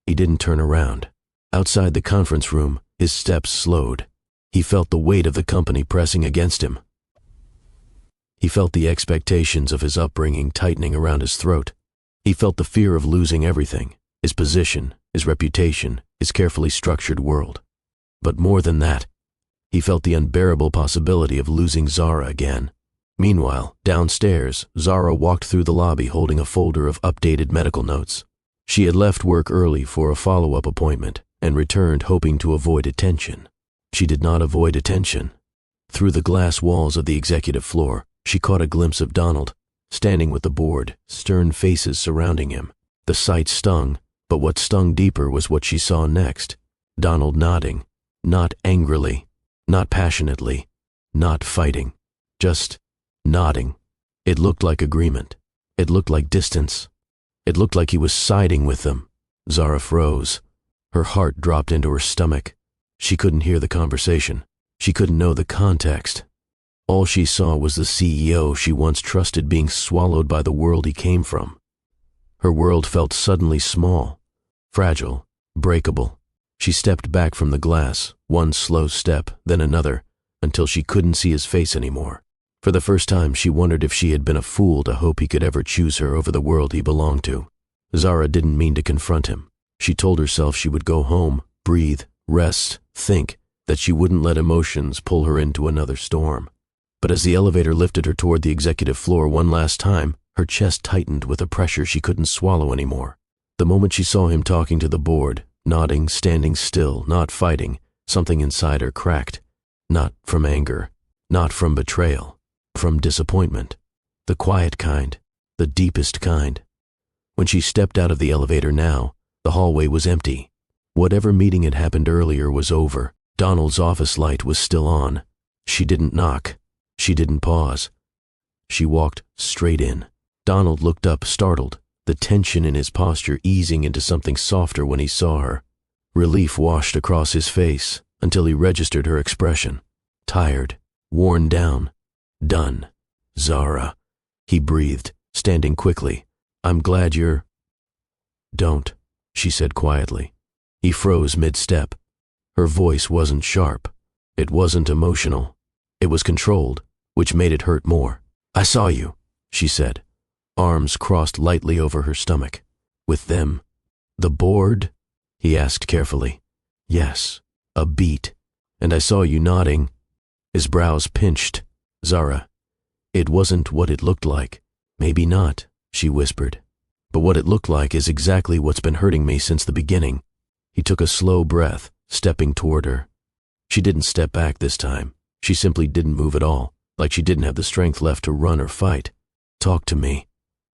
He didn't turn around. Outside the conference room, his steps slowed. He felt the weight of the company pressing against him. He felt the expectations of his upbringing tightening around his throat. He felt the fear of losing everything, his position, his reputation, his carefully structured world. But more than that, he felt the unbearable possibility of losing Zara again. Meanwhile, downstairs, Zara walked through the lobby holding a folder of updated medical notes. She had left work early for a follow-up appointment and returned hoping to avoid attention. She did not avoid attention. Through the glass walls of the executive floor, she caught a glimpse of Donald, standing with the board, stern faces surrounding him. The sight stung, but what stung deeper was what she saw next. Donald nodding, not angrily, not passionately, not fighting, just nodding. It looked like agreement. It looked like distance. It looked like he was siding with them. Zara froze. Her heart dropped into her stomach. She couldn't hear the conversation. She couldn't know the context. All she saw was the CEO she once trusted being swallowed by the world he came from. Her world felt suddenly small, fragile, breakable. She stepped back from the glass, one slow step, then another, until she couldn't see his face anymore. For the first time, she wondered if she had been a fool to hope he could ever choose her over the world he belonged to. Zara didn't mean to confront him. She told herself she would go home, breathe, rest, think, that she wouldn't let emotions pull her into another storm. But as the elevator lifted her toward the executive floor one last time, her chest tightened with a pressure she couldn't swallow anymore. The moment she saw him talking to the board, nodding, standing still, not fighting, something inside her cracked. Not from anger, not from betrayal, from disappointment. The quiet kind, the deepest kind. When she stepped out of the elevator now, the hallway was empty. Whatever meeting had happened earlier was over. Donald's office light was still on. She didn't knock. She didn't pause. She walked straight in. Donald looked up, startled, the tension in his posture easing into something softer when he saw her. Relief washed across his face until he registered her expression. Tired, worn down, done. Zara, he breathed, standing quickly. I'm glad you're... Don't, she said quietly. He froze mid-step. Her voice wasn't sharp. It wasn't emotional. It was controlled, which made it hurt more. I saw you, she said, arms crossed lightly over her stomach. With them. The board? He asked carefully. Yes, a beat. And I saw you nodding. His brows pinched. Zara, it wasn't what it looked like. Maybe not, she whispered. But what it looked like is exactly what's been hurting me since the beginning. He took a slow breath, stepping toward her. She didn't step back this time. She simply didn't move at all, like she didn't have the strength left to run or fight. Talk to me,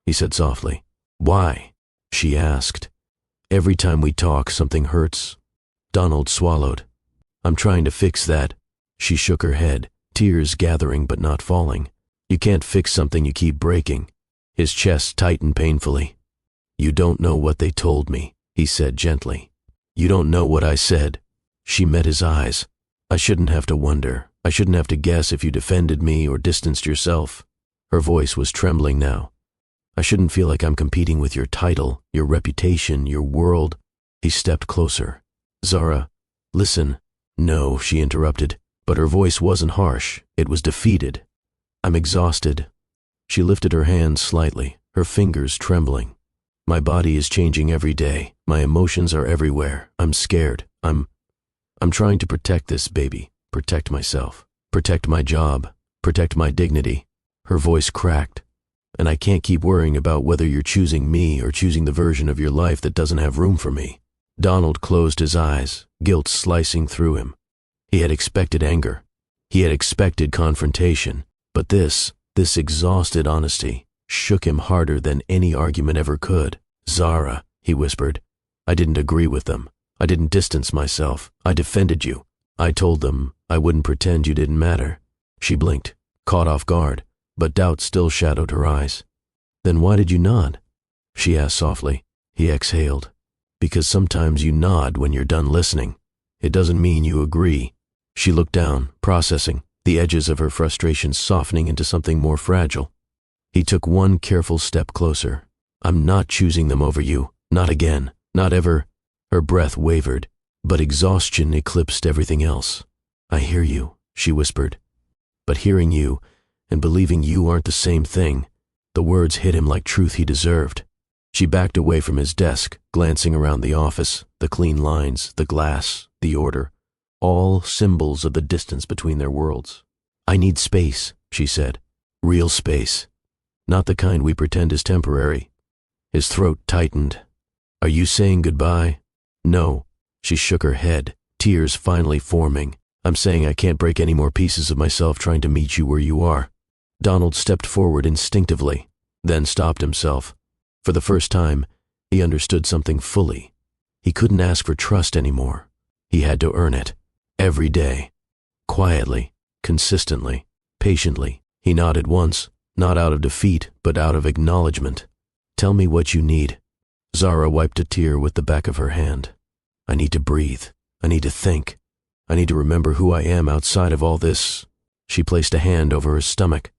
he said softly. Why? She asked. Every time we talk, something hurts. Donald swallowed. I'm trying to fix that. She shook her head, tears gathering but not falling. You can't fix something you keep breaking. His chest tightened painfully. You don't know what they told me, he said gently. You don't know what I said. She met his eyes. I shouldn't have to wonder. I shouldn't have to guess if you defended me or distanced yourself. Her voice was trembling now. I shouldn't feel like I'm competing with your title, your reputation, your world. He stepped closer. Zara, listen. No, she interrupted, but her voice wasn't harsh. It was defeated. I'm exhausted. She lifted her hands slightly, her fingers trembling. My body is changing every day. My emotions are everywhere. I'm scared. I'm trying to protect this baby, protect myself, protect my job, protect my dignity. Her voice cracked. And I can't keep worrying about whether you're choosing me or choosing the version of your life that doesn't have room for me. Donald closed his eyes, guilt slicing through him. He had expected anger. He had expected confrontation. But this exhausted honesty shook him harder than any argument ever could. Zara, he whispered, I didn't agree with them. I didn't distance myself. I defended you. I told them I wouldn't pretend you didn't matter. She blinked, caught off guard, but doubt still shadowed her eyes. Then why did you nod? She asked softly. He exhaled. Because sometimes you nod when you're done listening. It doesn't mean you agree. She looked down, processing, the edges of her frustration softening into something more fragile. He took one careful step closer. I'm not choosing them over you. Not again. Not ever. Her breath wavered, but exhaustion eclipsed everything else. I hear you, she whispered. But hearing you and believing you aren't the same thing. The words hit him like truth he deserved. She backed away from his desk, glancing around the office, the clean lines, the glass, the order, all symbols of the distance between their worlds. I need space, she said. Real space. Not the kind we pretend is temporary. His throat tightened. Are you saying goodbye? No. She shook her head, tears finally forming. I'm saying I can't break any more pieces of myself trying to meet you where you are. Donald stepped forward instinctively, then stopped himself. For the first time, he understood something fully. He couldn't ask for trust anymore. He had to earn it. Every day. Quietly, consistently, patiently. He nodded once, not out of defeat, but out of acknowledgement. Tell me what you need. Zara wiped a tear with the back of her hand. I need to breathe. I need to think. I need to remember who I am outside of all this. She placed a hand over his stomach.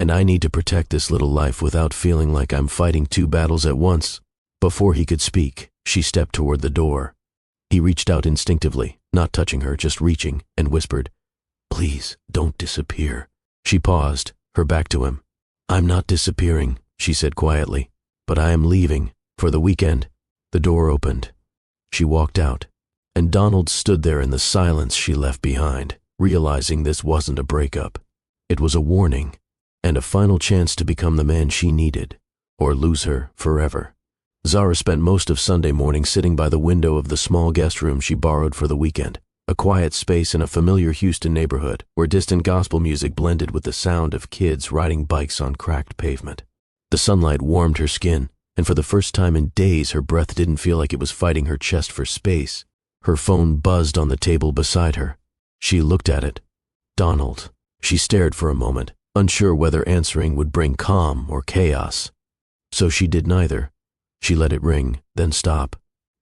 And I need to protect this little life without feeling like I'm fighting two battles at once. Before he could speak, she stepped toward the door. He reached out instinctively, not touching her, just reaching, and whispered, "Please, don't disappear." She paused, her back to him. "I'm not disappearing," she said quietly, "but I am leaving, for the weekend." The door opened. She walked out, and Donald stood there in the silence she left behind, realizing this wasn't a breakup. It was a warning, and a final chance to become the man she needed, or lose her forever. Zara spent most of Sunday morning sitting by the window of the small guest room she borrowed for the weekend, a quiet space in a familiar Houston neighborhood where distant gospel music blended with the sound of kids riding bikes on cracked pavement. The sunlight warmed her skin, and for the first time in days her breath didn't feel like it was fighting her chest for space. Her phone buzzed on the table beside her. She looked at it. Donald. She stared for a moment, unsure whether answering would bring calm or chaos. So she did neither. She let it ring, then stop.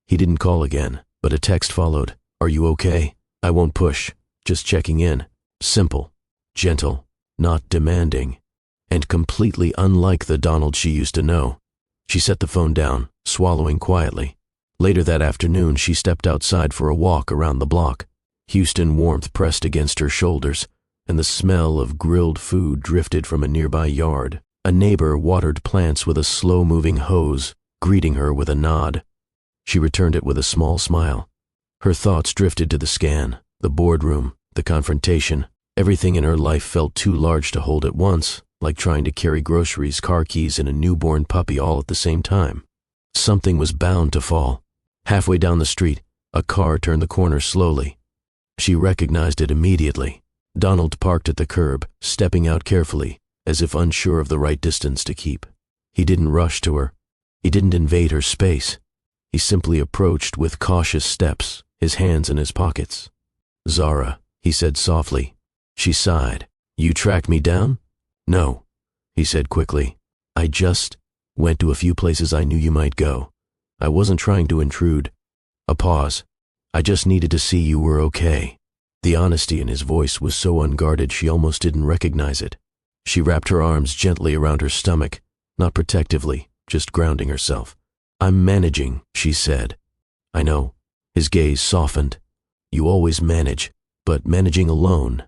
He didn't call again, but a text followed. "Are you okay? I won't push. Just checking in." Simple, gentle, not demanding, and completely unlike the Donald she used to know. She set the phone down, swallowing quietly. Later that afternoon, she stepped outside for a walk around the block. Houston warmth pressed against her shoulders, and the smell of grilled food drifted from a nearby yard. A neighbor watered plants with a slow-moving hose, greeting her with a nod. She returned it with a small smile. Her thoughts drifted to the scan, the boardroom, the confrontation. Everything in her life felt too large to hold at once, like trying to carry groceries, car keys, and a newborn puppy all at the same time. Something was bound to fall. Halfway down the street, a car turned the corner slowly. She recognized it immediately. Donald parked at the curb, stepping out carefully, as if unsure of the right distance to keep. He didn't rush to her. He didn't invade her space. He simply approached with cautious steps, his hands in his pockets. "Zara," he said softly. She sighed. "You tracked me down?" "No," he said quickly. "I just went to a few places I knew you might go. I wasn't trying to intrude." A pause. "I just needed to see you were okay." The honesty in his voice was so unguarded she almost didn't recognize it. She wrapped her arms gently around her stomach, not protectively, just grounding herself. "I'm managing," she said. "I know." His gaze softened. "You always manage, but managing alone,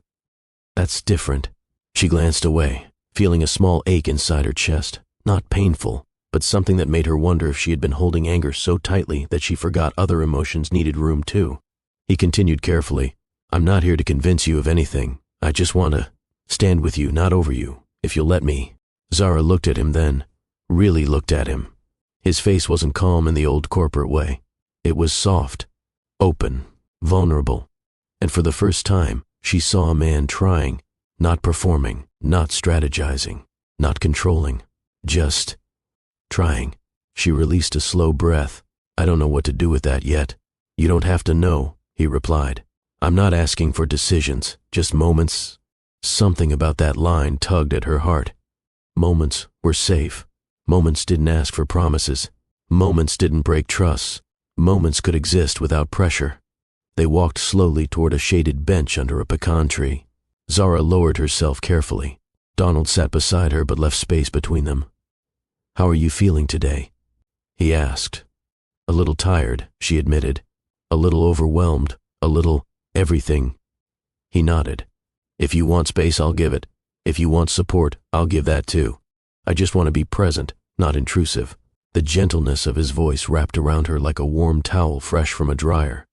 that's different." She glanced away, feeling a small ache inside her chest, not painful, but something that made her wonder if she had been holding anger so tightly that she forgot other emotions needed room too. He continued carefully, "I'm not here to convince you of anything. I just want to stand with you, not over you, if you'll let me." Zara looked at him then, really looked at him. His face wasn't calm in the old corporate way. It was soft, open, vulnerable, and for the first time, she saw a man trying, not performing, not strategizing, not controlling, just trying. She released a slow breath. "I don't know what to do with that yet." "You don't have to know," he replied. "I'm not asking for decisions, just moments." Something about that line tugged at her heart. Moments were safe. Moments didn't ask for promises. Moments didn't break trusts. Moments could exist without pressure. They walked slowly toward a shaded bench under a pecan tree. Zara lowered herself carefully. Donald sat beside her but left space between them. "How are you feeling today?" he asked. "A little tired," she admitted. "A little overwhelmed. A little everything." He nodded. "If you want space, I'll give it. If you want support, I'll give that too. I just want to be present, not intrusive." The gentleness of his voice wrapped around her like a warm towel fresh from a dryer.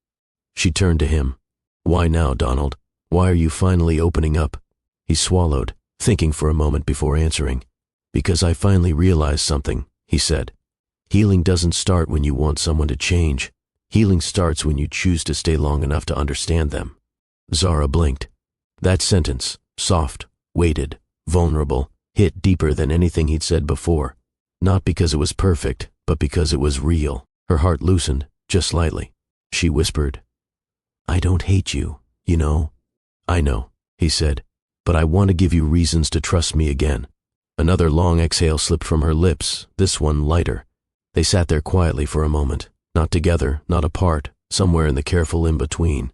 She turned to him. "Why now, Donald? Why are you finally opening up?" He swallowed, thinking for a moment before answering. "Because I finally realized something," he said. "Healing doesn't start when you want someone to change. Healing starts when you choose to stay long enough to understand them." Zara blinked. That sentence, soft, weighted, vulnerable, hit deeper than anything he'd said before. Not because it was perfect, but because it was real. Her heart loosened, just slightly. She whispered, I don't hate you, you know. I know, he said, but I want to give you reasons to trust me again. Another long exhale slipped from her lips, this one lighter. They sat there quietly for a moment, not together, not apart, somewhere in the careful in-between.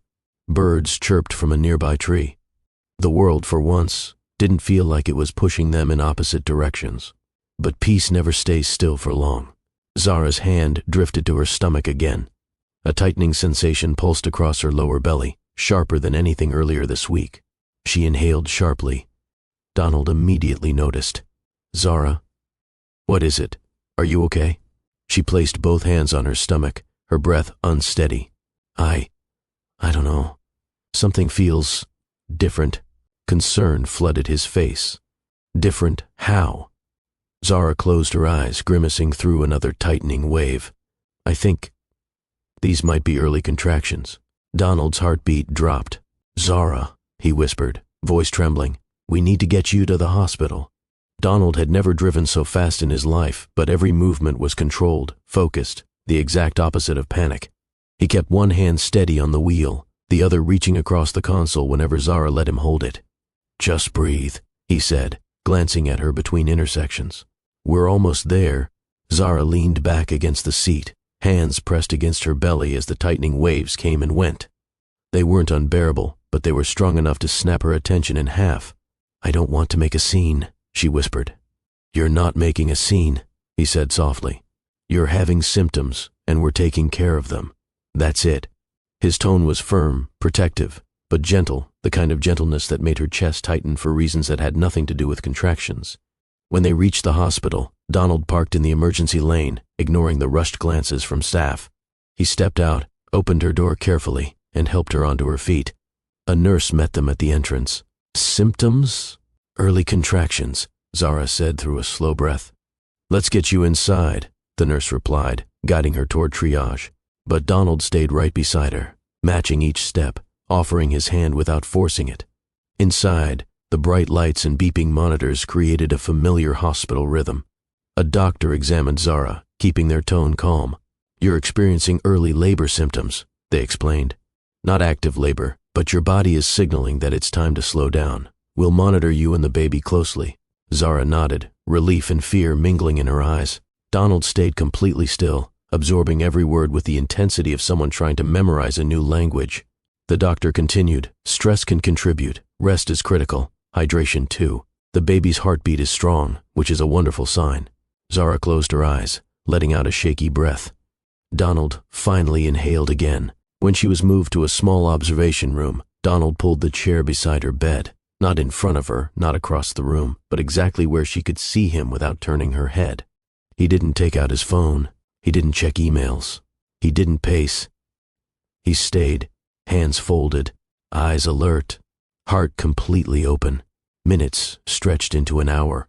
Birds chirped from a nearby tree. The world, for once, didn't feel like it was pushing them in opposite directions. But peace never stays still for long. Zara's hand drifted to her stomach again. A tightening sensation pulsed across her lower belly, sharper than anything earlier this week. She inhaled sharply. Donald immediately noticed. Zara, what is it? Are you okay? She placed both hands on her stomach, her breath unsteady. I don't know. Something feels different. Concern flooded his face. Different how? Zara closed her eyes, grimacing through another tightening wave. I think these might be early contractions. Donald's heartbeat dropped. Zara, he whispered, voice trembling, we need to get you to the hospital. Donald had never driven so fast in his life, but every movement was controlled, focused, the exact opposite of panic. He kept one hand steady on the wheel, the other reaching across the console whenever Zara let him hold it. Just breathe, he said, glancing at her between intersections. We're almost there. Zara leaned back against the seat, hands pressed against her belly as the tightening waves came and went. They weren't unbearable, but they were strong enough to snap her attention in half. I don't want to make a scene, she whispered. You're not making a scene, he said softly. You're having symptoms, and we're taking care of them. That's it. His tone was firm, protective, but gentle, the kind of gentleness that made her chest tighten for reasons that had nothing to do with contractions. When they reached the hospital, Donald parked in the emergency lane, ignoring the rushed glances from staff. He stepped out, opened her door carefully, and helped her onto her feet. A nurse met them at the entrance. Symptoms? Early contractions, Zara said through a slow breath. Let's get you inside, the nurse replied, guiding her toward triage. But Donald stayed right beside her, matching each step, offering his hand without forcing it. Inside, the bright lights and beeping monitors created a familiar hospital rhythm. A doctor examined Zara, keeping their tone calm. You're experiencing early labor symptoms, they explained. Not active labor, but your body is signaling that it's time to slow down. We'll monitor you and the baby closely. Zara nodded, relief and fear mingling in her eyes. Donald stayed completely still, absorbing every word with the intensity of someone trying to memorize a new language. The doctor continued, stress can contribute, rest is critical, hydration too. The baby's heartbeat is strong, which is a wonderful sign. Zara closed her eyes, letting out a shaky breath. Donald finally inhaled again. When she was moved to a small observation room, Donald pulled the chair beside her bed, not in front of her, not across the room, but exactly where she could see him without turning her head. He didn't take out his phone. He didn't check emails. He didn't pace. He stayed, hands folded, eyes alert, heart completely open. Minutes stretched into an hour.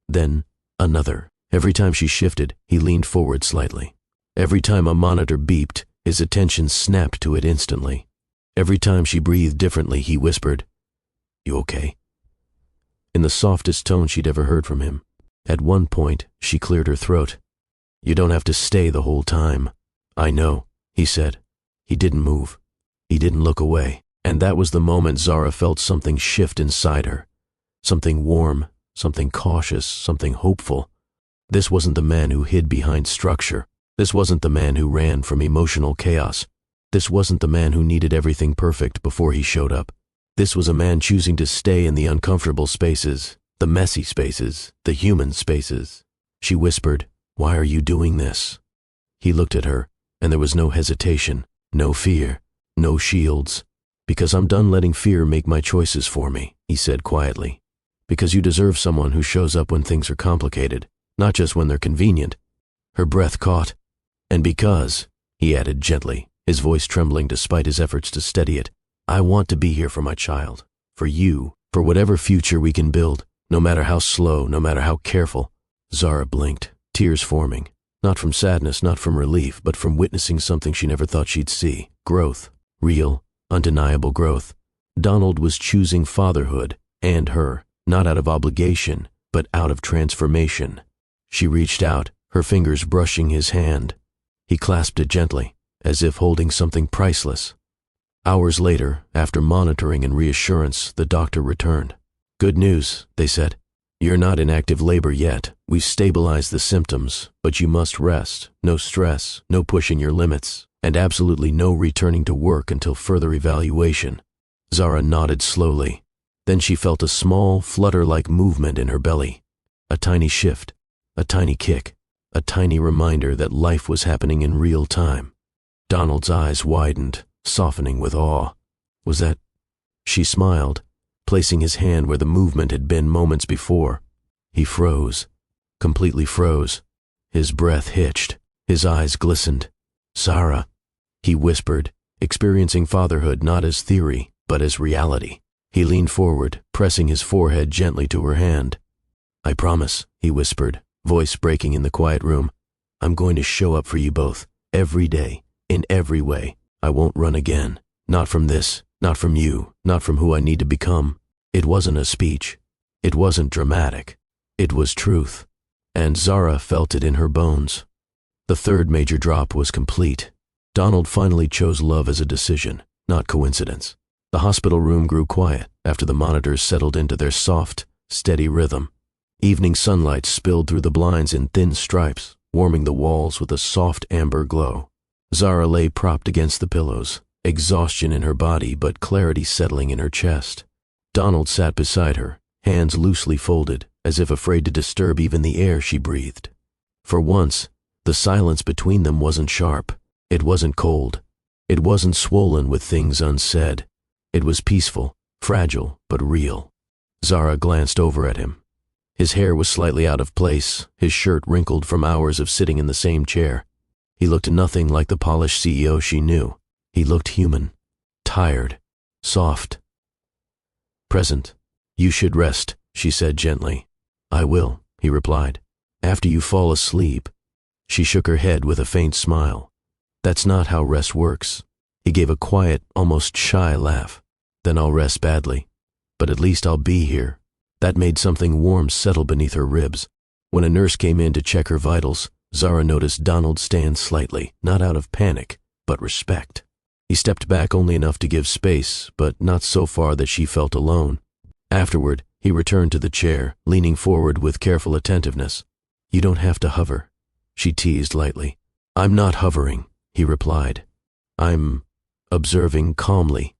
Then another. Every time she shifted, he leaned forward slightly. Every time a monitor beeped, his attention snapped to it instantly. Every time she breathed differently, he whispered, "You okay?" In the softest tone she'd ever heard from him. At one point, she cleared her throat. "You don't have to stay the whole time." "I know," he said. He didn't move. He didn't look away. And that was the moment Zara felt something shift inside her. Something warm, something cautious, something hopeful. This wasn't the man who hid behind structure. This wasn't the man who ran from emotional chaos. This wasn't the man who needed everything perfect before he showed up. This was a man choosing to stay in the uncomfortable spaces, the messy spaces, the human spaces. She whispered, "Why are you doing this?" He looked at her, and there was no hesitation, no fear, no shields. "Because I'm done letting fear make my choices for me," he said quietly. "Because you deserve someone who shows up when things are complicated, not just when they're convenient." Her breath caught. "And because," he added gently, his voice trembling despite his efforts to steady it, "I want to be here for my child, for you, for whatever future we can build, no matter how slow, no matter how careful." Zara blinked, tears forming, not from sadness, not from relief, but from witnessing something she never thought she'd see. Growth. Real, undeniable growth. Donald was choosing fatherhood, and her, not out of obligation, but out of transformation. She reached out, her fingers brushing his hand. He clasped it gently, as if holding something priceless. Hours later, after monitoring and reassurance, the doctor returned. "Good news," they said. "You're not in active labor yet. We've stabilized the symptoms, but you must rest. No stress, no pushing your limits, and absolutely no returning to work until further evaluation." Zara nodded slowly. Then she felt a small, flutter-like movement in her belly. A tiny shift, a tiny kick, a tiny reminder that life was happening in real time. Donald's eyes widened, softening with awe. "Was that—" She smiled, placing his hand where the movement had been moments before. He froze, completely froze. His breath hitched, his eyes glistened. "Zara," he whispered, experiencing fatherhood not as theory, but as reality. He leaned forward, pressing his forehead gently to her hand. "I promise," he whispered, voice breaking in the quiet room. "I'm going to show up for you both, every day, in every way. I won't run again. Not from this, not from you, not from who I need to become." It wasn't a speech. It wasn't dramatic. It was truth. And Zara felt it in her bones. The third major drop was complete. Donald finally chose love as a decision, not coincidence. The hospital room grew quiet after the monitors settled into their soft, steady rhythm. Evening sunlight spilled through the blinds in thin stripes, warming the walls with a soft amber glow. Zara lay propped against the pillows, exhaustion in her body but clarity settling in her chest. Donald sat beside her, hands loosely folded, as if afraid to disturb even the air she breathed. For once, the silence between them wasn't sharp. It wasn't cold. It wasn't swollen with things unsaid. It was peaceful, fragile, but real. Zara glanced over at him. His hair was slightly out of place, his shirt wrinkled from hours of sitting in the same chair. He looked nothing like the polished CEO she knew. He looked human, tired, soft. "Present. You should rest," she said gently. "I will," he replied. "After you fall asleep." She shook her head with a faint smile. "That's not how rest works." He gave a quiet, almost shy laugh. "Then I'll rest badly. But at least I'll be here." That made something warm settle beneath her ribs. When a nurse came in to check her vitals, Zara noticed Donald stand slightly, not out of panic, but respect. He stepped back only enough to give space, but not so far that she felt alone. Afterward, he returned to the chair, leaning forward with careful attentiveness. "You don't have to hover," she teased lightly. "I'm not hovering," he replied. "I'm observing calmly."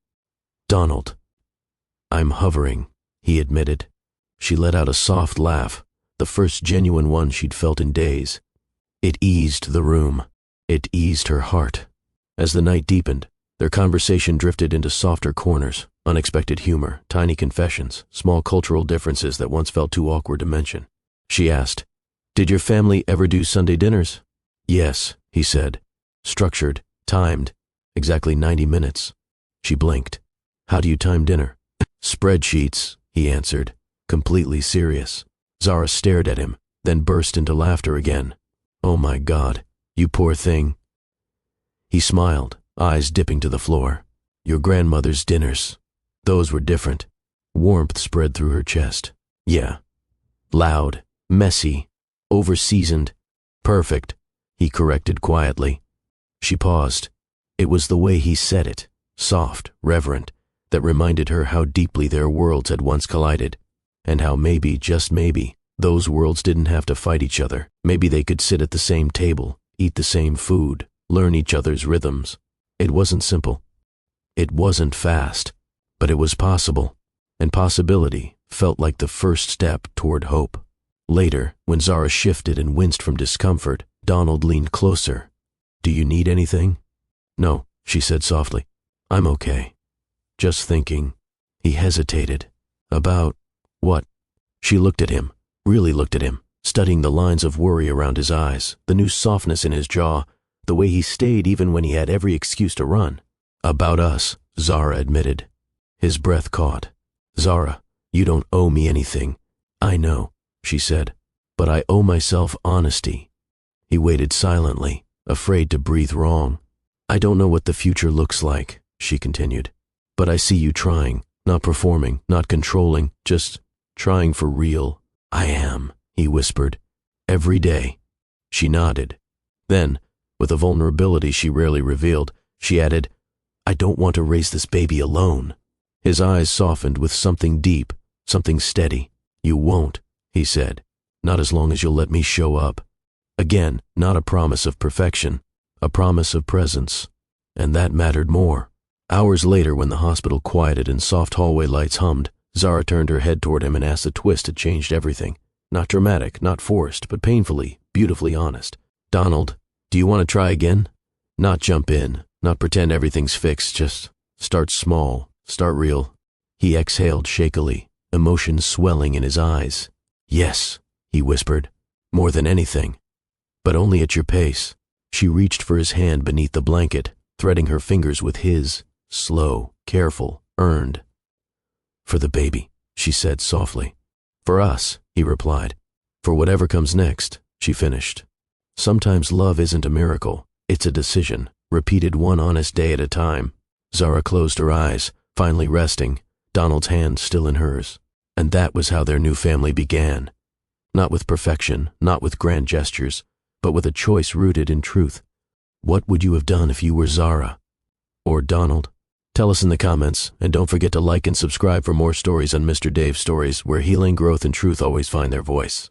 "Donald." "I'm hovering," he admitted. She let out a soft laugh, the first genuine one she'd felt in days. It eased the room. It eased her heart. As the night deepened, their conversation drifted into softer corners, unexpected humor, tiny confessions, small cultural differences that once felt too awkward to mention. She asked, "Did your family ever do Sunday dinners?" "Yes," he said. "Structured, timed, exactly 90 minutes. She blinked. "How do you time dinner?" "Spreadsheets," he answered, completely serious. Zara stared at him, then burst into laughter again. "Oh my God, you poor thing." He smiled, eyes dipping to the floor. "Your grandmother's dinners. Those were different." Warmth spread through her chest. "Yeah. Loud, messy, over-seasoned. Perfect," he corrected quietly. She paused. It was the way he said it, soft, reverent, that reminded her how deeply their worlds had once collided, and how maybe, just maybe, those worlds didn't have to fight each other. Maybe they could sit at the same table, eat the same food, learn each other's rhythms. It wasn't simple. It wasn't fast, but it was possible, and possibility felt like the first step toward hope. Later, when Zara shifted and winced from discomfort, Donald leaned closer. "Do you need anything?" "No," she said softly. "I'm okay. Just thinking." He hesitated. "About what?" She looked at him, really looked at him, studying the lines of worry around his eyes, the new softness in his jaw, the way he stayed even when he had every excuse to run. "About us," Zara admitted. His breath caught. "Zara, you don't owe me anything." "I know," she said, "but I owe myself honesty." He waited silently, afraid to breathe wrong. "I don't know what the future looks like," she continued, "but I see you trying, not performing, not controlling, just trying for real." "I am," he whispered. "Every day." She nodded. Then, with a vulnerability she rarely revealed, she added, I don't want to raise this baby alone. His eyes softened with something deep, something steady. You won't, he said. Not as long as you'll let me show up. Again, not a promise of perfection, a promise of presence. And that mattered more. Hours later, when the hospital quieted and soft hallway lights hummed, Zara turned her head toward him and asked a twist had changed everything. Not dramatic, not forced, but painfully, beautifully honest. Donald, do you want to try again? Not jump in, not pretend everything's fixed, just start small, start real. He exhaled shakily, emotion swelling in his eyes. Yes, he whispered, more than anything. But only at your pace. She reached for his hand beneath the blanket, threading her fingers with his, slow, careful, earned. For the baby, she said softly. For us, he replied. For whatever comes next, she finished. Sometimes love isn't a miracle, it's a decision, repeated one honest day at a time. Zara closed her eyes, finally resting, Donald's hand still in hers. And that was how their new family began. Not with perfection, not with grand gestures, but with a choice rooted in truth. What would you have done if you were Zara? Or Donald? Tell us in the comments, and don't forget to like and subscribe for more stories on Mr. Dave's Stories, where healing, growth, and truth always find their voice.